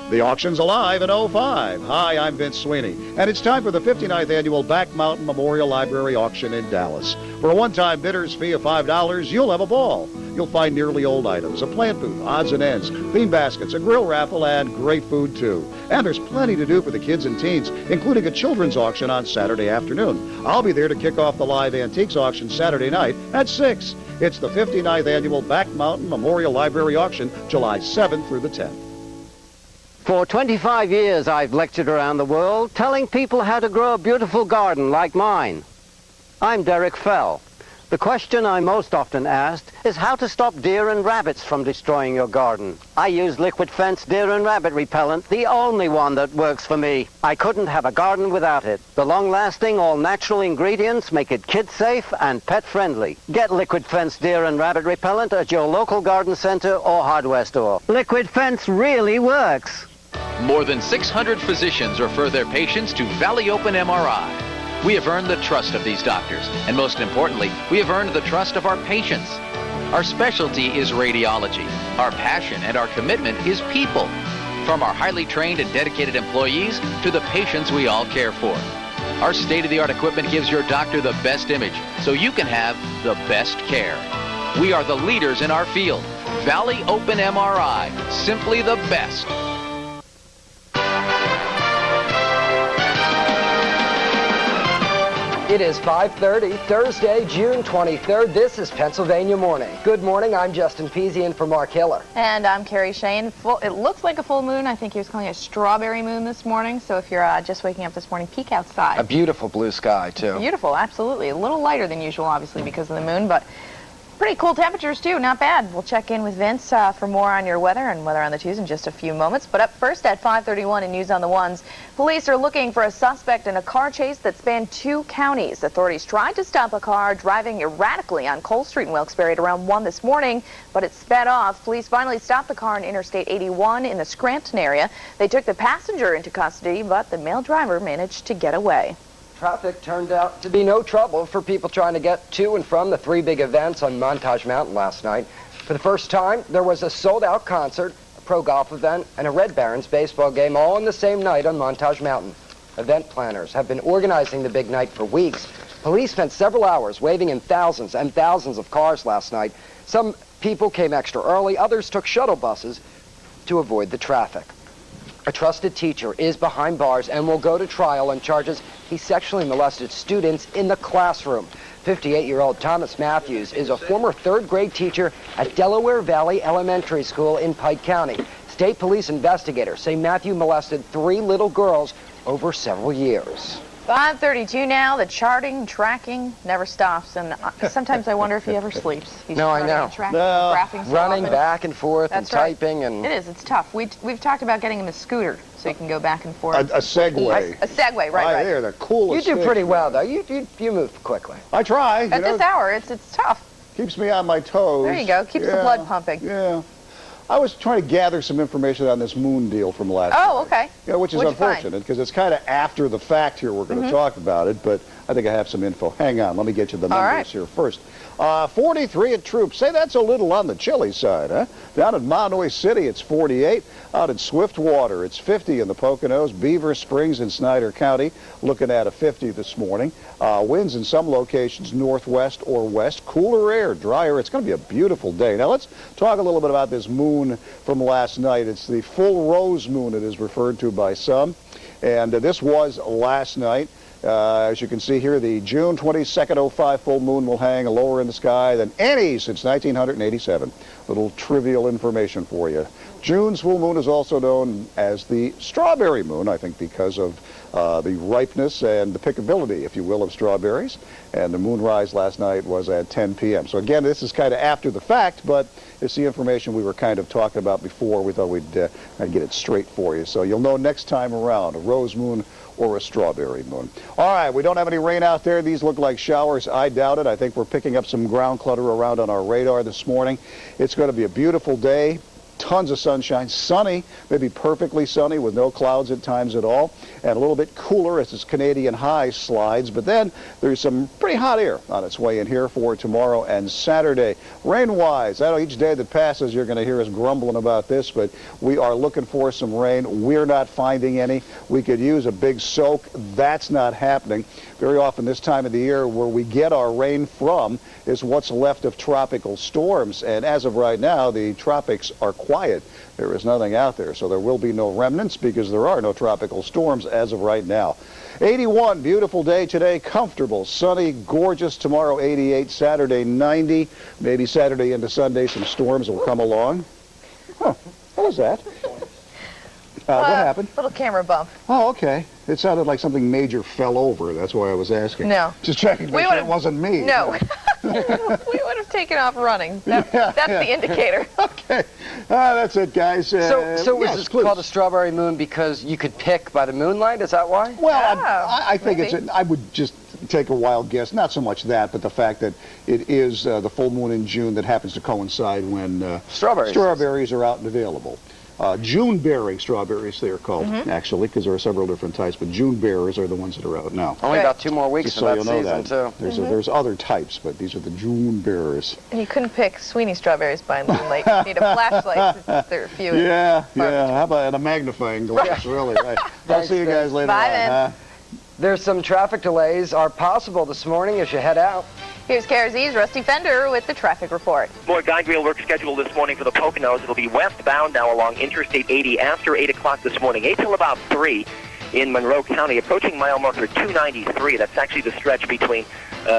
S3: The auction's alive in 05. Hi, I'm Vince Sweeney, and it's time for the 59th annual Back Mountain Memorial Library Auction in Dallas. For a one-time bidder's fee of $5, you'll have a ball. You'll find nearly old items, a plant booth, odds and ends, theme baskets, a grill raffle, and great food, too. And there's plenty to do for the kids and teens, including a children's auction on Saturday afternoon. I'll be there to kick off the live antiques auction Saturday night at 6. It's the 59th annual Back Mountain Memorial Library Auction, July 7th through the 10th.
S24: For 25 years, I've lectured around the world, telling people how to grow a beautiful garden like mine. I'm Derek Fell. The question I'm most often asked is how to stop deer and rabbits from destroying your garden. I use Liquid Fence Deer and Rabbit Repellent, the only one that works for me. I couldn't have a garden without it. The long-lasting, all-natural ingredients make it kid-safe and pet-friendly. Get Liquid Fence Deer and Rabbit Repellent at your local garden center or hardware store. Liquid Fence really works.
S5: More than 600 physicians refer their patients to Valley Open MRI. We have earned the trust of these doctors, and most importantly, we have earned the trust of our patients. Our specialty is radiology. Our passion and our commitment is people. From our highly trained and dedicated employees to the patients we all care for. Our state-of-the-art equipment gives your doctor the best image, so you can have the best care. We are the leaders in our field. Valley Open MRI, simply the best.
S2: It is 5:30, Thursday, June 23rd. This is Pennsylvania Morning. Good morning, I'm Justin Peasy in for Mark Hiller.
S1: And I'm Carrie Shane. It looks like a full moon. I think he was calling it a strawberry moon this morning. So if you're just waking up this morning, peek outside.
S2: A beautiful blue sky, too.
S1: Beautiful, absolutely. A little lighter than usual, obviously, because of the moon, but pretty cool temperatures, too. Not bad. We'll check in with Vince for more on your weather and weather on the twos in just a few moments. But up first at 5:31 in News on the Ones, police are looking for a suspect in a car chase that spanned 2 counties. Authorities tried to stop a car driving erratically on Cole Street in Wilkes-Barre at around 1 this morning, but it sped off. Police finally stopped the car on Interstate 81 in the Scranton area. They took the passenger into custody, but the male driver managed to get away.
S2: Traffic turned out to be no trouble for people trying to get to and from the 3 big events on Montage Mountain last night. For the first time, there was a sold-out concert, a pro golf event, and a Red Barons baseball game all on the same night on Montage Mountain. Event planners have been organizing the big night for weeks. Police spent several hours waving in thousands and thousands of cars last night. Some people came extra early, others took shuttle buses to avoid the traffic. A trusted teacher is behind bars and will go to trial on charges he sexually molested students in the classroom. 58-year-old Thomas Matthews is a former 3rd grade teacher at Delaware Valley Elementary School in Pike County. State police investigators say Matthew molested 3 little girls over several years.
S1: 5:32 now. The tracking never stops, and sometimes I wonder if he ever sleeps. He's
S2: no, I know. Running back and forth and typing and.
S1: It is. It's tough. We've talked about getting him a scooter so he can go back and forth.
S3: A Segway.
S1: A Segway, right.
S3: There, the coolest.
S2: You do pretty well though. You move quickly.
S3: I try.
S1: At this hour, it's tough.
S3: Keeps me on my toes.
S1: There you go. Keeps the blood pumping.
S3: Yeah. I was trying to gather some information on this moon deal from last night.
S1: Oh, okay.
S3: Yeah, which is unfortunate because it's kind of after the fact here. We're going to talk about it, but I think I have some info. Hang on. Let me get you the numbers here first. 43 at Troop. Say that's a little on the chilly side, huh? Down at Monoy City, it's 48. Out at Swiftwater, it's 50 in the Poconos. Beaver Springs in Snyder County, looking at a 50 this morning. Winds in some locations northwest or west. Cooler air, drier. It's going to be a beautiful day. Now let's talk a little bit about this moon from last night. It's the full rose moon, it is referred to by some. And this was last night. As you can see here, the June 22nd, 05 full moon will hang lower in the sky than any since 1987. Little trivial information for you. June's full moon is also known as the strawberry moon, I think because of the ripeness and the pickability, if you will, of strawberries. And the moonrise last night was at 10 p.m. So again, this is kind of after the fact, but it's the information we were kind of talking about before. We thought we'd get it straight for you. So you'll know next time around, a rose moon or a strawberry moon. All right, we don't have any rain out there. These look like showers. I doubt it. I think we're picking up some ground clutter around on our radar this morning. It's going to be a beautiful day. Tons of sunshine, sunny, maybe perfectly sunny with no clouds at times at all, and a little bit cooler as this Canadian high slides, but then there's some pretty hot air on its way in here for tomorrow and Saturday. Rain-wise, I know each day that passes you're going to hear us grumbling about this, but we are looking for some rain. We're not finding any. We could use a big soak. That's not happening. Very often this time of the year where we get our rain from is what's left of tropical storms, and as of right now, the tropics are quiet. There is nothing out there, so there will be no remnants because there are no tropical storms as of right now. 81, beautiful day today, comfortable, sunny, gorgeous. Tomorrow 88, Saturday 90, maybe Saturday into Sunday some storms will come along. Huh, what was that? What happened?
S1: Little camera bump.
S3: Oh, okay. It sounded like something major fell over. That's why I was asking.
S1: No.
S3: Just checking to make sure it wasn't me.
S1: No. We would have taken off running. That's the indicator.
S3: Okay. That's it, guys.
S2: So was
S3: yes,
S2: this
S3: clues.
S2: called a strawberry moon because you could pick by the moonlight? Is that why?
S3: Well, I think
S1: maybe.
S3: I would just take a wild guess. Not so much that, but the fact that it is the full moon in June that happens to coincide when strawberries are out and available. June-bearing strawberries, they are called, actually, because there are several different types, but June bearers are the ones that are out now.
S2: Only about 2 more weeks
S3: Just
S2: for
S3: so
S2: that
S3: you'll know
S2: season,
S3: that.
S2: too.
S3: There's other types, but these are the June bearers.
S1: And you couldn't pick Sweeney strawberries by moonlight. You need a flashlight since there are few.
S3: Yeah. How about a magnifying glass, really? Right. I'll see you guys later
S1: Bye,
S3: on.
S1: then.
S2: There's some traffic delays are possible this morning as you head out.
S1: Here's KRZ's Rusty Fender with the traffic report.
S9: More guide rail work scheduled this morning for the Poconos. It'll be westbound now along Interstate 80 after 8 o'clock this morning, 8 till about 3 in Monroe County, approaching mile marker 293. That's actually the stretch between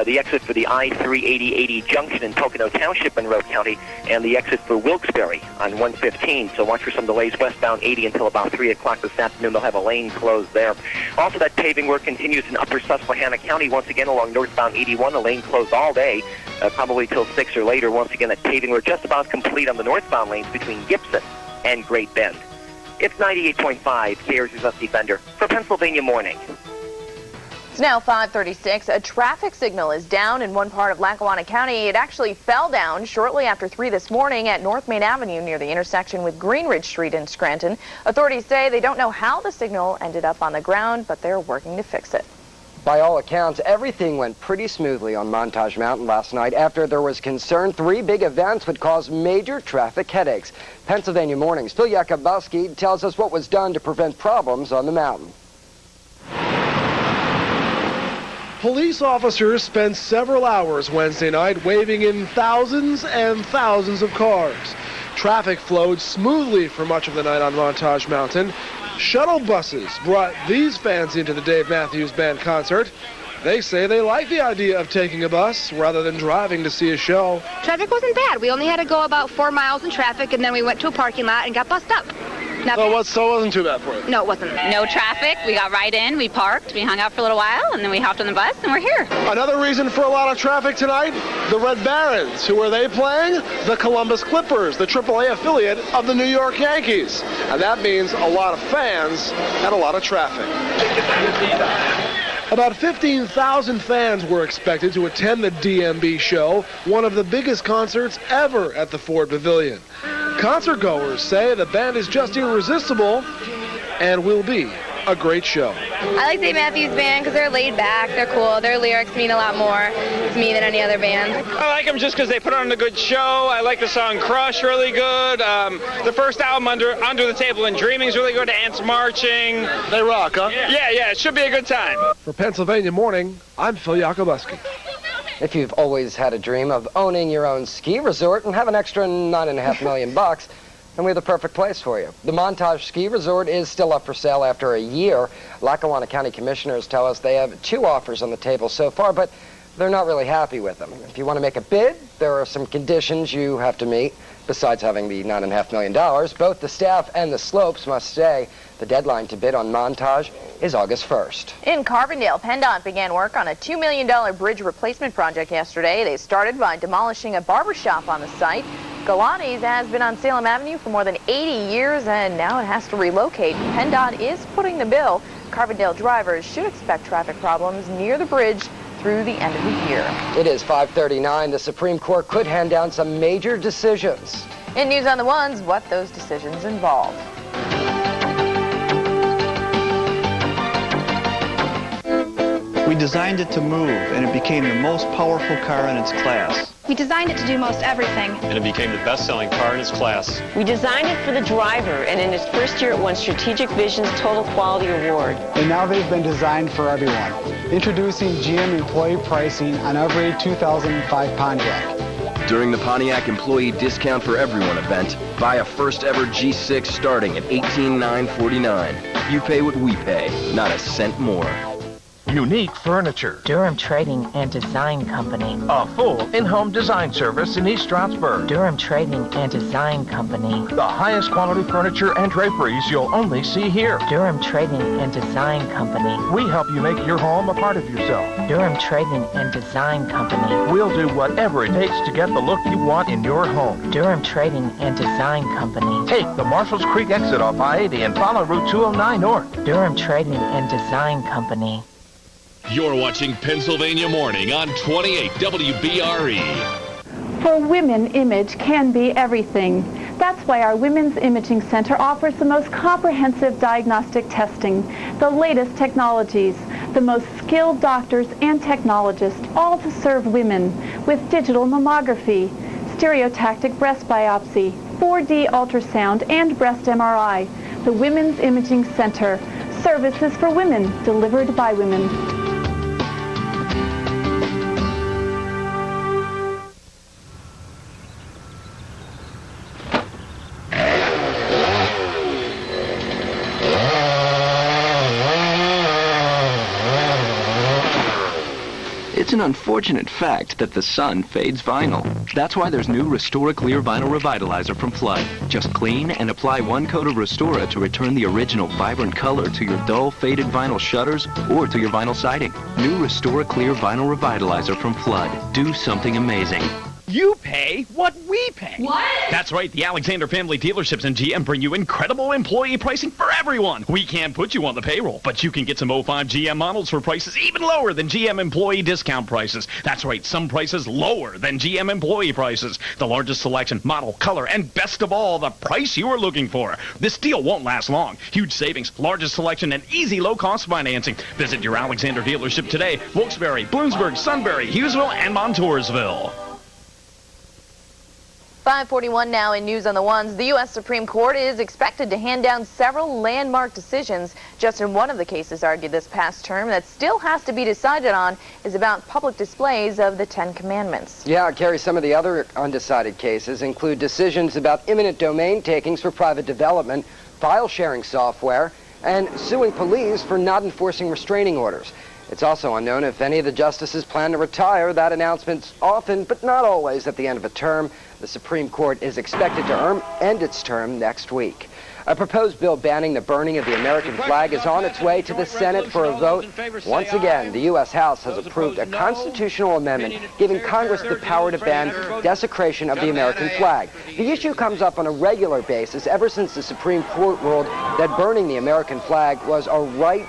S9: the exit for the I-380-80 junction in Pocono Township, Monroe County, and the exit for Wilkes-Barre on 115. So watch for some delays westbound 80 until about 3 o'clock this afternoon. They'll have a lane closed there. Also, that paving work continues in upper Susquehanna County. Once again, along northbound 81, a lane closed all day, probably till 6 or later. Once again, that paving work just about complete on the northbound lanes between Gibson and Great Bend. It's 98.5 KRZ's Rusty Fender for Pennsylvania Morning.
S1: It's now 5:36. A traffic signal is down in one part of Lackawanna County. It actually fell down shortly after 3 this morning at North Main Avenue near the intersection with Greenridge Street in Scranton. Authorities say they don't know how the signal ended up on the ground, but they're working to fix it.
S2: By all accounts, everything went pretty smoothly on Montage Mountain last night after there was concern 3 big events would cause major traffic headaches. Pennsylvania Morning's Phil Yakubowski tells us what was done to prevent problems on the mountain.
S10: Police officers spent several hours Wednesday night waving in thousands and thousands of cars. Traffic flowed smoothly for much of the night on Montage Mountain. Shuttle buses brought these fans into the Dave Matthews Band concert. They say they like the idea of taking a bus rather than driving to see a show.
S11: Traffic wasn't bad. We only had to go about 4 miles in traffic, and then we went to a parking lot and got bussed up.
S10: So it wasn't too bad for you?
S11: No, it wasn't.
S13: No traffic. We got right in, we parked, we hung out for a little while, and then we hopped on the bus, and we're here.
S10: Another reason for a lot of traffic tonight, the Red Barons. Who are they playing? The Columbus Clippers, the AAA affiliate of the New York Yankees. And that means a lot of fans and a lot of traffic. About 15,000 fans were expected to attend the DMB show, one of the biggest concerts ever at the Ford Pavilion. Concertgoers say the band is just irresistible and will be a great show.
S11: I like Dave Matthews Band because they're laid back, they're cool, their lyrics mean a lot more to me than any other band.
S25: I like them just because they put on a good show. I like the song Crush really good. The first album, Under the Table and Dreaming, is really good. Ants Marching.
S10: They rock, huh?
S25: Yeah, it should be a good time.
S10: For Pennsylvania Morning, I'm Phil Yakubowski.
S2: If you've always had a dream of owning your own ski resort and have an extra $9.5 million bucks, then we have the perfect place for you. The Montage Ski Resort is still up for sale after a year. Lackawanna County Commissioners tell us they have 2 offers on the table so far, but they're not really happy with them. If you want to make a bid, there are some conditions you have to meet. Besides having the $9.5 million, both the staff and the slopes must stay. The deadline to bid on Montage is August 1st.
S1: In Carbondale, PennDOT began work on a $2 million bridge replacement project yesterday. They started by demolishing a barbershop on the site. Galani's has been on Salem Avenue for more than 80 years, and now it has to relocate. PennDOT is footing the bill. Carbondale drivers should expect traffic problems near the bridge through the end of the year.
S2: It is 5:39. The Supreme Court could hand down some major decisions.
S1: In News on the Ones, what those decisions involve.
S26: We designed it to move, and it became the most powerful car in its class.
S11: We designed it to do most everything.
S27: And it became the best-selling car in its class.
S28: We designed it for the driver, and in its first year it won Strategic Vision's Total Quality Award.
S29: And now they've been designed for everyone. Introducing GM employee pricing on every 2005 Pontiac.
S30: During the Pontiac Employee Discount for Everyone event, buy a first-ever G6 starting at $18,949. You pay what we pay, not a cent more.
S4: Unique furniture.
S14: Durham Trading and Design Company.
S4: A full in-home design service in East Stroudsburg.
S14: Durham Trading and Design Company.
S4: The highest quality furniture and draperies you'll only see here.
S14: Durham Trading and Design Company.
S4: We help you make your home a part of yourself.
S14: Durham Trading and Design Company.
S4: We'll do whatever it takes to get the look you want in your home.
S14: Durham Trading and Design Company.
S4: Take the Marshalls Creek exit off I-80 and follow Route 209 north.
S14: Durham Trading and Design Company.
S12: You're watching Pennsylvania Morning on 28 WBRE.
S15: For women, image can be everything. That's why our Women's Imaging Center offers the most comprehensive diagnostic testing, the latest technologies, the most skilled doctors and technologists, all to serve women with digital mammography, stereotactic breast biopsy, 4D ultrasound, and breast MRI. The Women's Imaging Center. Services for women, delivered by women.
S16: It's an unfortunate fact that the sun fades vinyl. That's why there's new Restore Clear Vinyl Revitalizer from Flood. Just clean and apply one coat of Restore to return the original vibrant color to your dull, faded vinyl shutters or to your vinyl siding. New Restore Clear Vinyl Revitalizer from Flood. Do something amazing.
S17: You pay what we pay.
S18: What?
S17: That's right. The Alexander Family Dealerships and GM bring you incredible employee pricing for everyone. We can't put you on the payroll, but you can get some 05 GM models for prices even lower than GM employee discount prices. That's right. Some prices lower than GM employee prices. The largest selection, model, color, and best of all, the price you are looking for. This deal won't last long. Huge savings, largest selection, and easy low-cost financing. Visit your Alexander dealership today. Wilkes-Barre, Bloomsburg, Sunbury, Hughesville, and Montoursville.
S1: 5:41 now in News on the Ones. The U.S. Supreme Court is expected to hand down several landmark decisions. Just in one of the cases argued this past term that still has to be decided on is about public displays of the Ten Commandments.
S2: Yeah, Carrie, some of the other undecided cases include decisions about eminent domain takings for private development, file sharing software, and suing police for not enforcing restraining orders. It's also unknown if any of the justices plan to retire. That announcement's often, but not always, at the end of a term. The Supreme Court is expected to end its term next week. A proposed bill banning the burning of the American flag is on its way to the Senate for a vote. Once again, the U.S. House has approved a constitutional amendment giving Congress the power to ban desecration of the American flag. The issue comes up on a regular basis ever since the Supreme Court ruled that burning the American flag was a right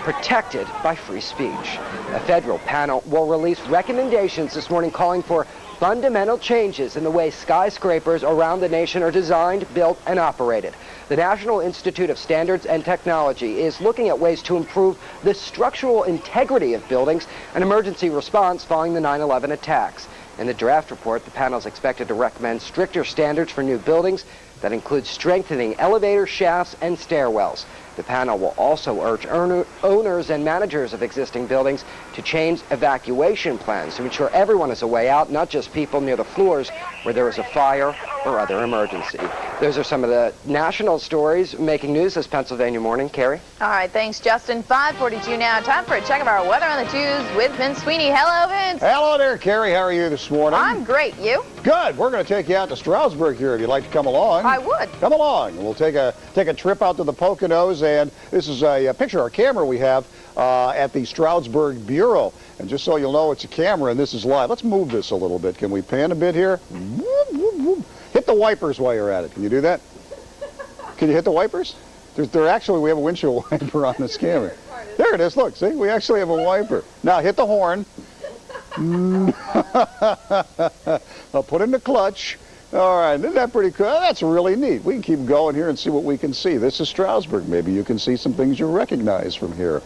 S2: protected by free speech. A federal panel will release recommendations this morning calling for fundamental changes in the way skyscrapers around the nation are designed, built, and operated. The National Institute of Standards and Technology is looking at ways to improve the structural integrity of buildings and emergency response following the 9/11 attacks. In the draft report, the panel is expected to recommend stricter standards for new buildings that include strengthening elevator shafts and stairwells. The panel will also urge owners and managers of existing buildings to change evacuation plans to ensure everyone has a way out, not just people near the floors where there is a fire or other emergency. Those are some of the national stories making news this Pennsylvania morning. Carrie?
S1: All right, thanks, Justin. 5:42 now. Time for a check of our weather on the twos with Vince Sweeney. Hello, Vince.
S3: Hello there, Carrie. How are you this morning?
S1: I'm great. You?
S3: Good. We're going to take you out to Stroudsburg here if you'd like to come along.
S1: I would.
S3: Come along. We'll take a trip out to the Poconos, and this is a picture, our camera we have at the Stroudsburg Bureau. And just so you'll know, it's a camera and this is live. Let's move this a little bit. Can we pan a bit here? Hit the wipers while you're at it. Can you do that? Can you hit the wipers? They're actually, we have a windshield wiper on this camera. There it is. Look, see? We actually have a wiper. Now hit the horn. I'll put in the clutch. All right, isn't that pretty cool? That's really neat. We can keep going here and see what we can see. This is Stroudsburg. Maybe you can see some things you recognize from here.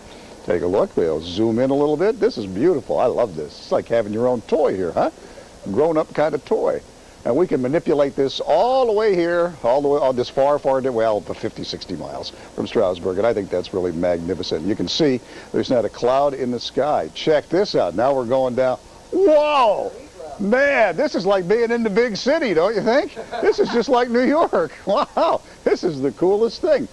S3: Take a look. We'll zoom in a little bit. This is beautiful. I love this. It's like having your own toy here, huh? Grown-up kind of toy. And we can manipulate this all the way here, all the way on this far, well, 50, 60 miles from Stroudsburg. And I think that's really magnificent. You can see there's not a cloud in the sky. Check this out. Now we're going down. Whoa! Man, this is like being in the big city, don't you think? This is just like New York. Wow, this is the coolest thing.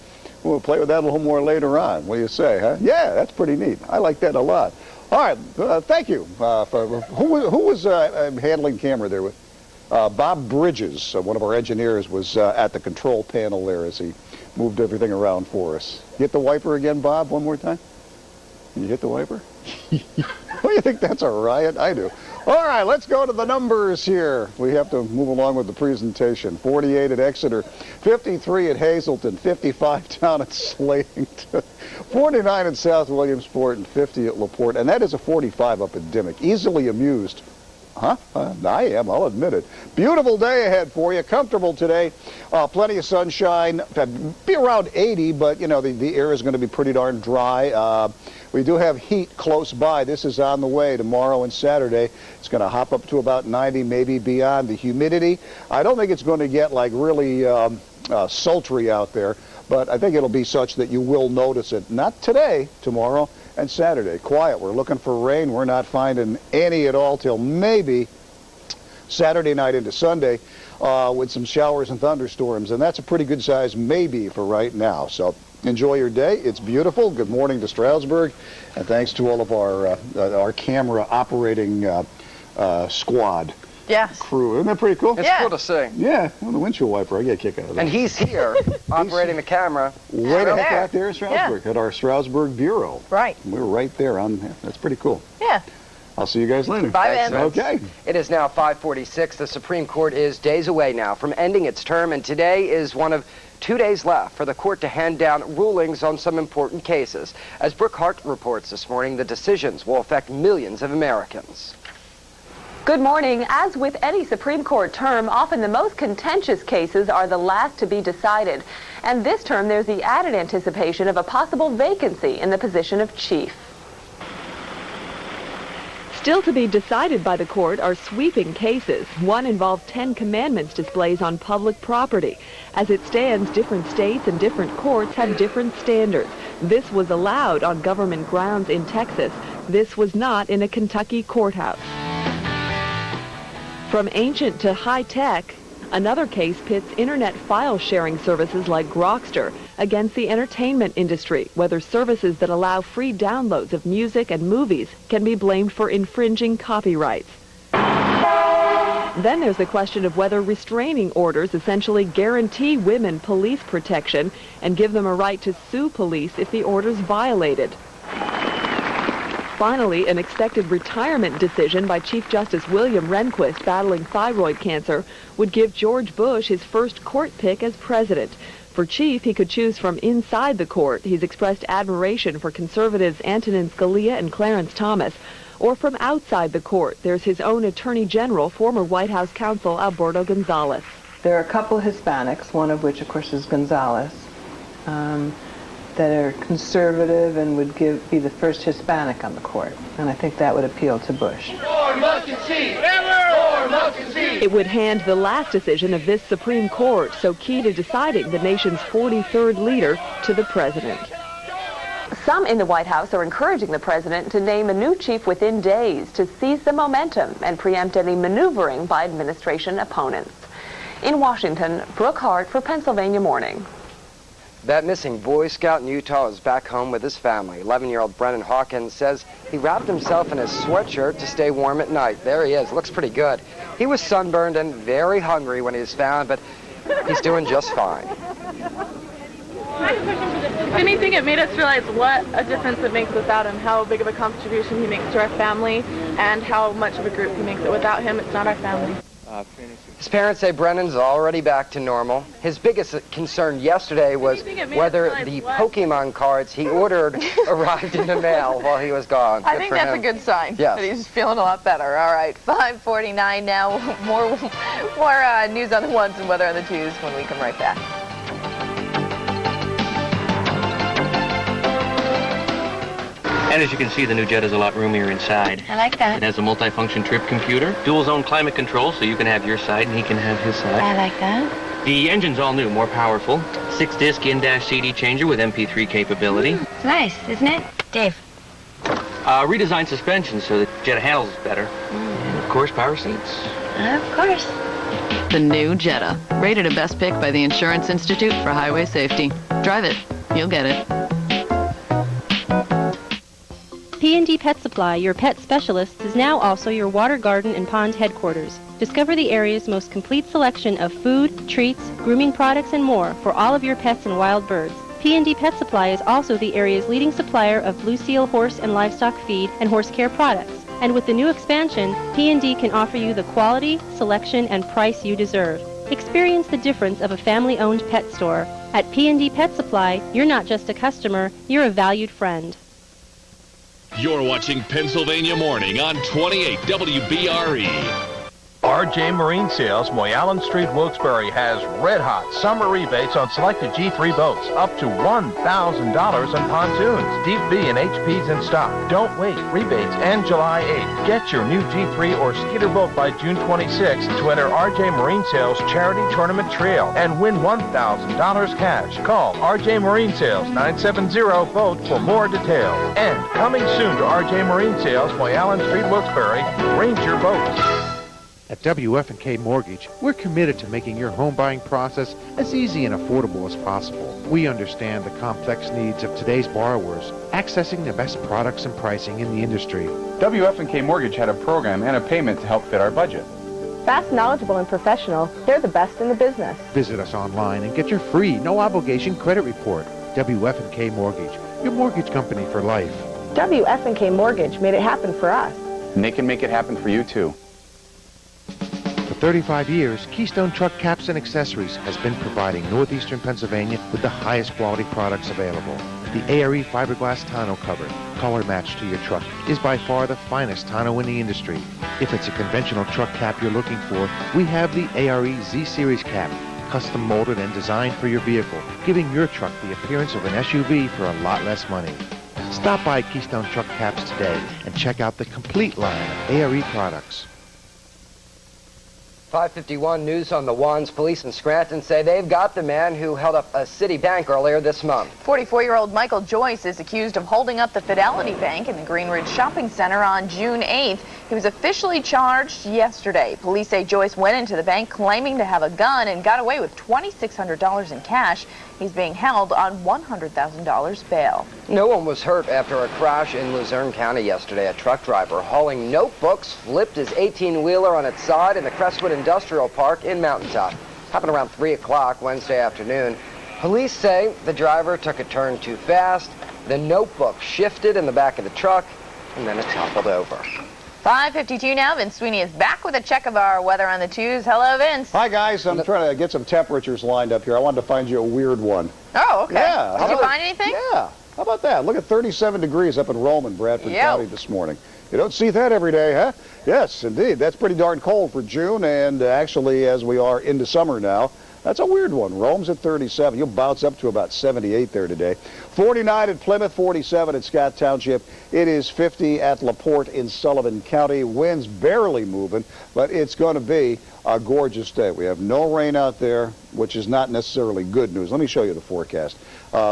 S3: We'll play with that a little more later on. What do you say, huh? Yeah, that's pretty neat. I like that a lot. All right, thank you. Who was handling camera there with? Bob Bridges, one of our engineers, was at the control panel there as he moved everything around for us. Hit the wiper again, Bob, one more time. Can you hit the wiper? Well, you think that's a riot? I do. All right, let's go to the numbers here. We have to move along with the presentation. 48 at Exeter, 53 at Hazleton, 55 down at Slayington, 49 at South Williamsport, and 50 at LaPorte. And that is a 45 up at Dimmock. Easily amused. Huh? I am, I'll admit it. Beautiful day ahead for you. Comfortable today. Plenty of sunshine. Be around 80, but, you know, the air is going to be pretty darn dry. We do have heat close by. This is on the way tomorrow and Saturday. It's going to hop up to about 90, maybe beyond. The humidity, I don't think it's going to get, like, really sultry out there, but I think it'll be such that you will notice it. Not today, tomorrow and Saturday. Quiet. We're looking for rain. We're not finding any at all till maybe Saturday night into Sunday with some showers and thunderstorms, and that's a pretty good size maybe for right now. So enjoy your day. It's beautiful. Good morning to Stroudsburg, and thanks to all of our camera operating squad.
S1: Yes.
S3: Crew. Isn't that pretty cool?
S2: It's cool to see.
S3: Yeah, well, the windshield wiper, I get a kick out of that.
S2: And he's here, operating the camera.
S3: Way the heck out there in Stroudsburg, at our Stroudsburg Bureau.
S1: Right.
S3: We're right there on there. That's pretty cool.
S1: Yeah.
S3: I'll see you guys later.
S1: Bye, man.
S3: Okay.
S2: It is now 5:46. The Supreme Court is days away now from ending its term, and today is one of 2 days left for the court to hand down rulings on some important cases. As Brooke Hart reports this morning, the decisions will affect millions of Americans.
S6: Good morning. As with any Supreme Court term, often the most contentious cases are the last to be decided. And this term, there's the added anticipation of a possible vacancy in the position of chief.
S7: Still to be decided by the court are sweeping cases. One involved 10 Commandments displays on public property. As it stands, different states and different courts have different standards. This was allowed on government grounds in Texas. This was not in a Kentucky courthouse. From ancient to high-tech, another case pits internet file sharing services like Grokster against the entertainment industry, whether services that allow free downloads of music and movies can be blamed for infringing copyrights. Then there's the question of whether restraining orders essentially guarantee women police protection and give them a right to sue police if the order's violated. Finally, an expected retirement decision by Chief Justice William Rehnquist, battling thyroid cancer, would give George Bush his first court pick as president. For chief, he could choose from inside the court. He's expressed admiration for conservatives Antonin Scalia and Clarence Thomas. Or from outside the court, there's his own Attorney General, former White House counsel Alberto Gonzales.
S8: There are a couple Hispanics, one of which, of course, is Gonzales, that are conservative and would be the first Hispanic on the court. And I think that would appeal to Bush.
S7: It would hand the last decision of this Supreme Court, so key to deciding the nation's 43rd leader, to the president.
S6: Some in the White House are encouraging the president to name a new chief within days to seize the momentum and preempt any maneuvering by administration opponents. In Washington, Brooke Hart for Pennsylvania Morning.
S2: That missing Boy Scout in Utah is back home with his family. 11-year-old Brennan Hawkins says he wrapped himself in his sweatshirt to stay warm at night. There he is. Looks pretty good. He was sunburned and very hungry when he was found, but he's doing just fine.
S18: If anything, it made us realize what a difference it makes without him, how big of a contribution he makes to our family, and how much of a group he makes it. Without him, it's not our family.
S2: His parents say Brennan's already back to normal. His biggest concern yesterday was whether the Pokemon cards he ordered arrived in the mail while he was gone.
S1: I think that's a good sign.
S2: Yes.
S1: That he's feeling a lot better. All right, 5:49 now. More news on the ones and weather on the twos when we come right back.
S19: And as you can see, the new jet is a lot roomier inside.
S20: I like that.
S19: It has a multifunction trip computer, dual zone climate control, so you can have your side and he can have his side.
S20: I like that.
S19: The engine's all new, more powerful. 6-disc in-dash CD changer with MP3 capability.
S20: It's nice, isn't it? Dave.
S19: Redesigned suspension so the jet handles better. And of course, power seats.
S20: Of course.
S21: The new Jetta, rated a best pick by the Insurance Institute for Highway Safety. Drive it.
S5: You'll get it.
S9: P&D Pet Supply, your pet specialist, is now also your water, garden, and pond headquarters. Discover the area's most complete selection of food, treats, grooming products, and more for all of your pets and wild birds. P&D Pet Supply is also the area's leading supplier of Blue Seal horse and livestock feed and horse care products. And with the new expansion, P&D can offer you the quality, selection, and price you deserve. Experience the difference of a family-owned pet store. At P&D Pet Supply, you're not just a customer, you're a valued friend.
S12: You're watching Pennsylvania Morning on 28 WBRE.
S4: RJ Marine Sales, Moyallen Street, Wilkes-Barre has red-hot summer rebates on selected G3 boats, up to $1,000 on pontoons, deep V and HPs in stock. Don't wait. Rebates end July 8th. Get your new G3 or Skeeter boat by June 26th to enter RJ Marine Sales Charity Tournament Trail and win $1,000 cash. Call RJ Marine Sales 970-BOAT for more details. And coming soon to RJ Marine Sales, Moyallen Street, Wilkes-Barre, Ranger Boats.
S10: At WF&K Mortgage, we're committed to making your home buying process as easy and affordable as possible. We understand the complex needs of today's borrowers, accessing the best products and pricing in the industry.
S13: WF&K Mortgage had a program and a payment to help fit our budget.
S6: Fast, knowledgeable, and professional, they're the best in the business.
S10: Visit us online and get your free, no-obligation credit report. WF&K Mortgage, your mortgage company for life.
S6: WF&K Mortgage made it happen for us.
S13: And they can make it happen for you, too.
S10: For 35 years, Keystone Truck Caps and Accessories has been providing northeastern Pennsylvania with the highest quality products available. The ARE fiberglass tonneau cover, color matched to your truck, is by far the finest tonneau in the industry. If it's a conventional truck cap you're looking for, we have the ARE Z-Series cap, custom molded and designed for your vehicle, giving your truck the appearance of an SUV for a lot less money. Stop by Keystone Truck Caps today and check out the complete line of ARE products.
S2: 551 news on the ones. Police in Scranton say they've got the man who held up a city bank earlier this month.
S1: 44-year-old Michael Joyce is accused of holding up the Fidelity Bank in the Greenridge Shopping Center on June 8th. He was officially charged yesterday. Police say Joyce went into the bank claiming to have a gun and got away with $2,600 in cash. He's being held on $100,000 bail.
S2: No one was hurt after a crash in Luzerne County yesterday. A truck driver hauling notebooks flipped his 18-wheeler on its side in the Crestwood Industrial Park in Mountaintop. Happened around 3 o'clock Wednesday afternoon. Police say the driver took a turn too fast. The notebook shifted in the back of the truck, and then it toppled over.
S1: 5:52 now. Vince Sweeney is back with a check of our weather on the twos. Hello, Vince.
S3: Hi, guys. I'm trying to get some temperatures lined up here. I wanted to find you a weird one.
S1: Oh, okay.
S3: Yeah.
S1: Did you find anything?
S3: Yeah. How about that? Look at 37 degrees up in Rome and Bradford County this morning. You don't see that every day, huh? Yes, indeed. That's pretty darn cold for June, and actually, as we are into summer now, that's a weird one. Rome's at 37. You'll bounce up to about 78 there today. 49 at Plymouth, 47 at Scott Township. It is 50 at LaPorte in Sullivan County. Winds barely moving, but it's going to be a gorgeous day. We have no rain out there, which is not necessarily good news. Let me show you the forecast.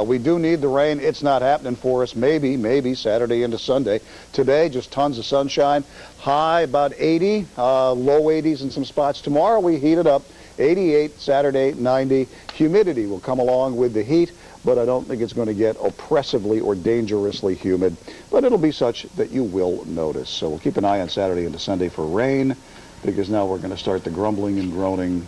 S3: We do need the rain. It's not happening for us. Maybe Saturday into Sunday. Today, just tons of sunshine. High about 80, low 80s in some spots. Tomorrow, we heat it up. 88, Saturday, 90. Humidity will come along with the heat, but I don't think it's going to get oppressively or dangerously humid. But it'll be such that you will notice. So we'll keep an eye on Saturday into Sunday for rain, because now we're going to start the grumbling and groaning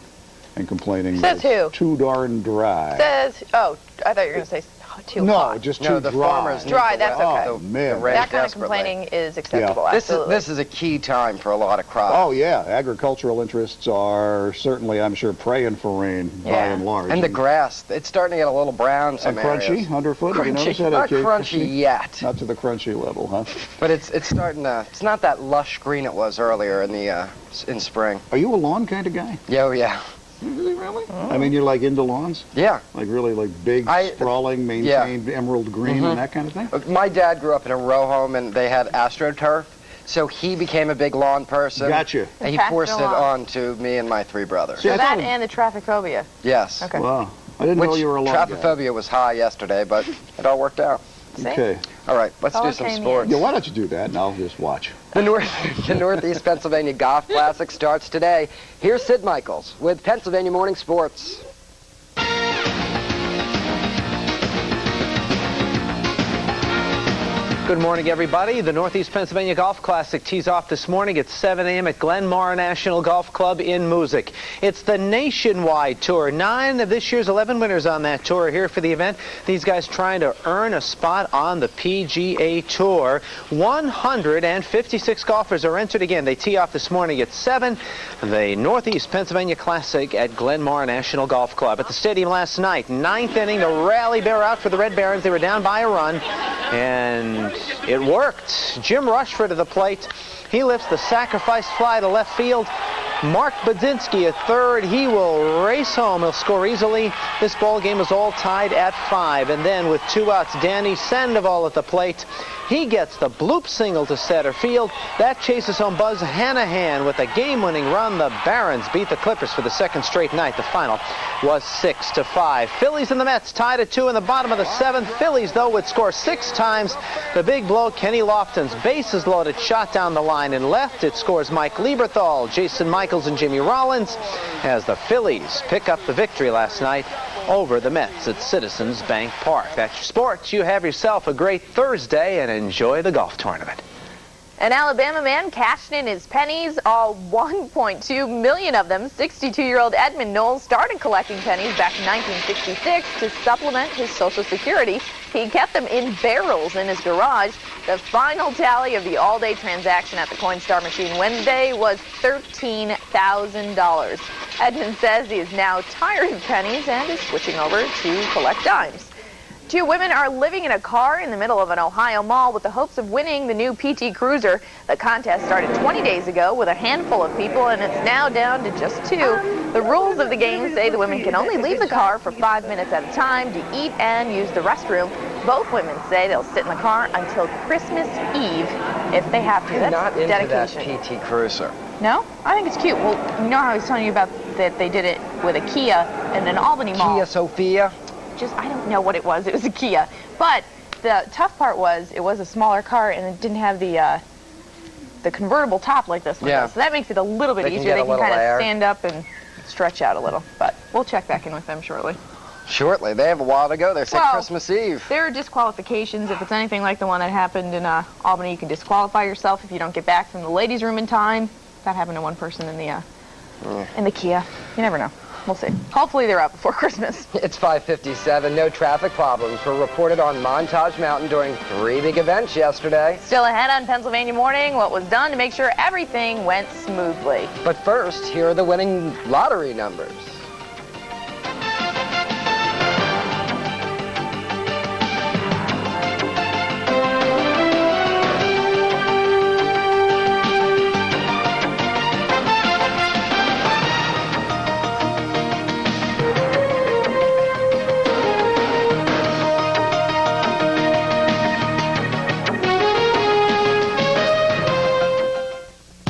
S3: and complaining.
S1: Says who?
S3: Too darn dry.
S1: Says, oh, I thought you were going to say too hot.
S3: No, just too
S2: the
S3: dry.
S2: farmers need
S1: Dry,
S2: the
S1: that's
S2: wet.
S1: okay.
S3: Oh, man.
S1: That kind of complaining is acceptable,
S3: Yeah.
S1: absolutely.
S2: This is a key time for a lot of crops.
S3: Oh, yeah. Agricultural interests are certainly, I'm sure, praying for rain by and large.
S2: And the grass, it's starting to get a little brown some
S3: and crunchy
S2: areas.
S3: underfoot. Have you noticed that?
S2: Not crunchy yet.
S3: Not to the crunchy level, huh?
S2: But it's starting to, it's not that lush green it was earlier in the in spring.
S3: Are you a lawn kind of guy?
S2: Yeah, oh, yeah.
S3: Really? I mean, you're like into lawns?
S2: Yeah.
S3: Like really like big, sprawling, maintained emerald green and that kind of thing?
S2: My dad grew up in a row home and they had AstroTurf, so he became a big lawn person.
S3: Gotcha.
S2: And he forced it on to me and my 3 brothers.
S1: So that and the traffic-phobia.
S2: Yes.
S1: Okay.
S3: Wow. I didn't know you were a lawn guy.
S2: Traffic-phobia was high yesterday, but it all worked out.
S1: See?
S3: Okay.
S2: All right, let's do some sports.
S3: Yeah, why don't you do that and I'll just watch.
S2: The Northeast Pennsylvania Golf Classic starts today. Here's Sid Michaels with Pennsylvania Morning Sports.
S5: Good morning, everybody. The Northeast Pennsylvania Golf Classic tees off this morning at 7 a.m. at Glenmar National Golf Club in Moosic. It's the nationwide tour. 9 of this year's 11 winners on that tour are here for the event. These guys trying to earn a spot on the PGA Tour. 156 golfers are entered again. They tee off this morning at 7. The Northeast Pennsylvania Classic at Glenmar National Golf Club. At the stadium last night, 9th inning, the rally bear out for the Red Barons. They were down by a run, and it worked. Jim Rushford to the plate. He lifts the sacrifice fly to left field. Mark Budzinski at third. He will race home. He'll score easily. This ball game is all tied at 5. And then with 2 outs, Danny Sandoval at the plate. He gets the bloop single to center field. That chases home Buzz Hanahan with a game-winning run. The Barons beat the Clippers for the second straight night. The final was 6-5. Phillies and the Mets tied at 2 in the bottom of the 7th. Phillies, though, would score 6 times. The big blow, Kenny Lofton's bases loaded shot down the line and left. It scores Mike Lieberthal, Jason Michaels, and Jimmy Rollins as the Phillies pick up the victory last night over the Mets at Citizens Bank Park. That's your sports. You have yourself a great Thursday and enjoy the golf tournament.
S1: An Alabama man cashed in his pennies, all 1.2 million of them. 62-year-old Edmund Knowles started collecting pennies back in 1966 to supplement his Social Security. He kept them in barrels in his garage. The final tally of the all-day transaction at the Coinstar machine Wednesday was $13,000. Edmund says he is now tired of pennies and is switching over to collect dimes. 2 women are living in a car in the middle of an Ohio mall with the hopes of winning the new PT Cruiser. The contest started 20 days ago with a handful of people, and it's now down to just 2. The rules of the game say the women can only leave the car for 5 minutes at a time to eat and use the restroom. Both women say they'll sit in the car until Christmas Eve if they have to.
S2: I'm
S1: That's
S2: not into
S1: dedication.
S2: that PT Cruiser.
S1: No? I think it's cute. Well, you know how I was telling you about that they did it with a Kia in an Albany mall.
S2: Kia Sophia?
S1: I don't know what it was. It was a Kia. But the tough part was it was a smaller car and it didn't have the convertible top like this one does. So that makes it a little bit easier. They can kind of stand up and stretch out a little. But we'll check back in with them shortly.
S2: Shortly. They have a while to go. They say Christmas Eve.
S1: There are disqualifications. If it's anything like the one that happened in Albany, you can disqualify yourself if you don't get back from the ladies' room in time. That happened to one person in the Kia. You never know. We'll see. Hopefully they're out before Christmas.
S2: It's 5:57. No traffic problems were reported on Montage Mountain during 3 big events yesterday.
S1: Still ahead on Pennsylvania Morning, what was done to make sure everything went smoothly.
S2: But first, here are the winning lottery numbers.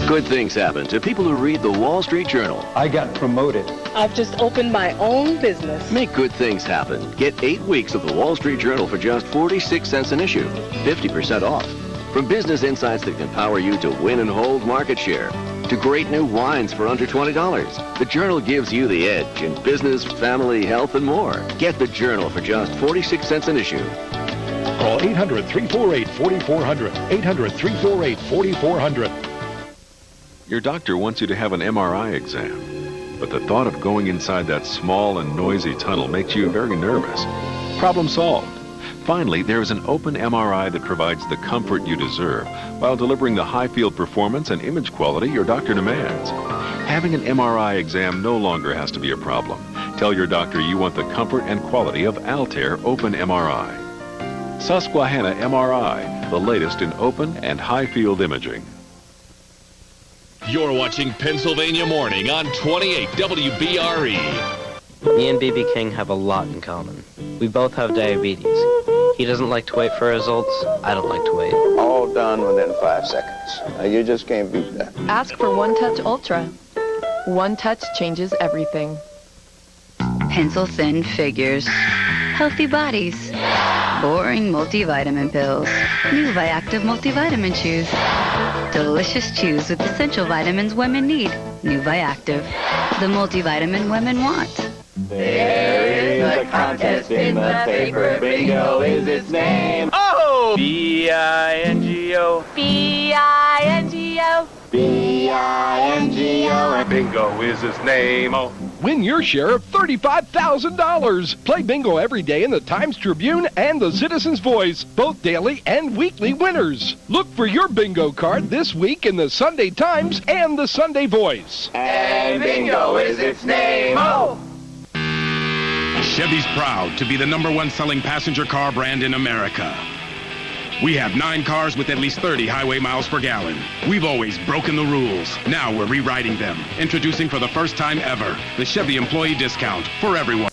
S12: Good things happen to people who read the Wall Street Journal.
S11: I got promoted.
S21: I've just opened my own business.
S12: Make good things happen. Get 8 weeks of the Wall Street Journal for just 46 cents an issue, 50% off. From business insights that can power you to win and hold market share, to great new wines for under $20. The Journal gives you the edge in business, family, health, and more. Get the Journal for just 46 cents an issue.
S22: Call 800-348-4400. 800-348-4400.
S23: Your doctor wants you to have an MRI exam, but the thought of going inside that small and noisy tunnel makes you very nervous. Problem solved. Finally, there is an open MRI that provides the comfort you deserve while delivering the high field performance and image quality your doctor demands. Having an MRI exam no longer has to be a problem. Tell your doctor you want the comfort and quality of Altair Open MRI. Susquehanna MRI, the latest in open and high field imaging.
S12: You're watching Pennsylvania Morning on 28 WBRE.
S24: Me and B.B. King have a lot in common. We both have diabetes. He doesn't like to wait for results. I don't like to wait.
S25: All done within 5 seconds. You just can't beat that.
S26: Ask for One Touch Ultra. One Touch changes everything.
S29: Pencil thin figures. Healthy bodies. Boring multivitamin pills. New Viactive multivitamin chews. Delicious chews with essential vitamins women need. New Viactive. The multivitamin women want.
S25: There is a contest in the paper. Bingo is its name.
S24: Oh! B-I
S7: B-I-N-G-O.
S8: Bingo is his name. Oh.
S22: Win your share of $35,000. Play bingo every day in the Times Tribune and the Citizen's Voice, both daily and weekly winners. Look for your bingo card this week in the Sunday Times and the Sunday Voice.
S7: And bingo is its name. Oh.
S11: Chevy's proud to be the #1 selling passenger car brand in America. We have 9 cars with at least 30 highway miles per gallon. We've always broken the rules. Now we're rewriting them. Introducing for the first time ever, the Chevy Employee Discount for everyone.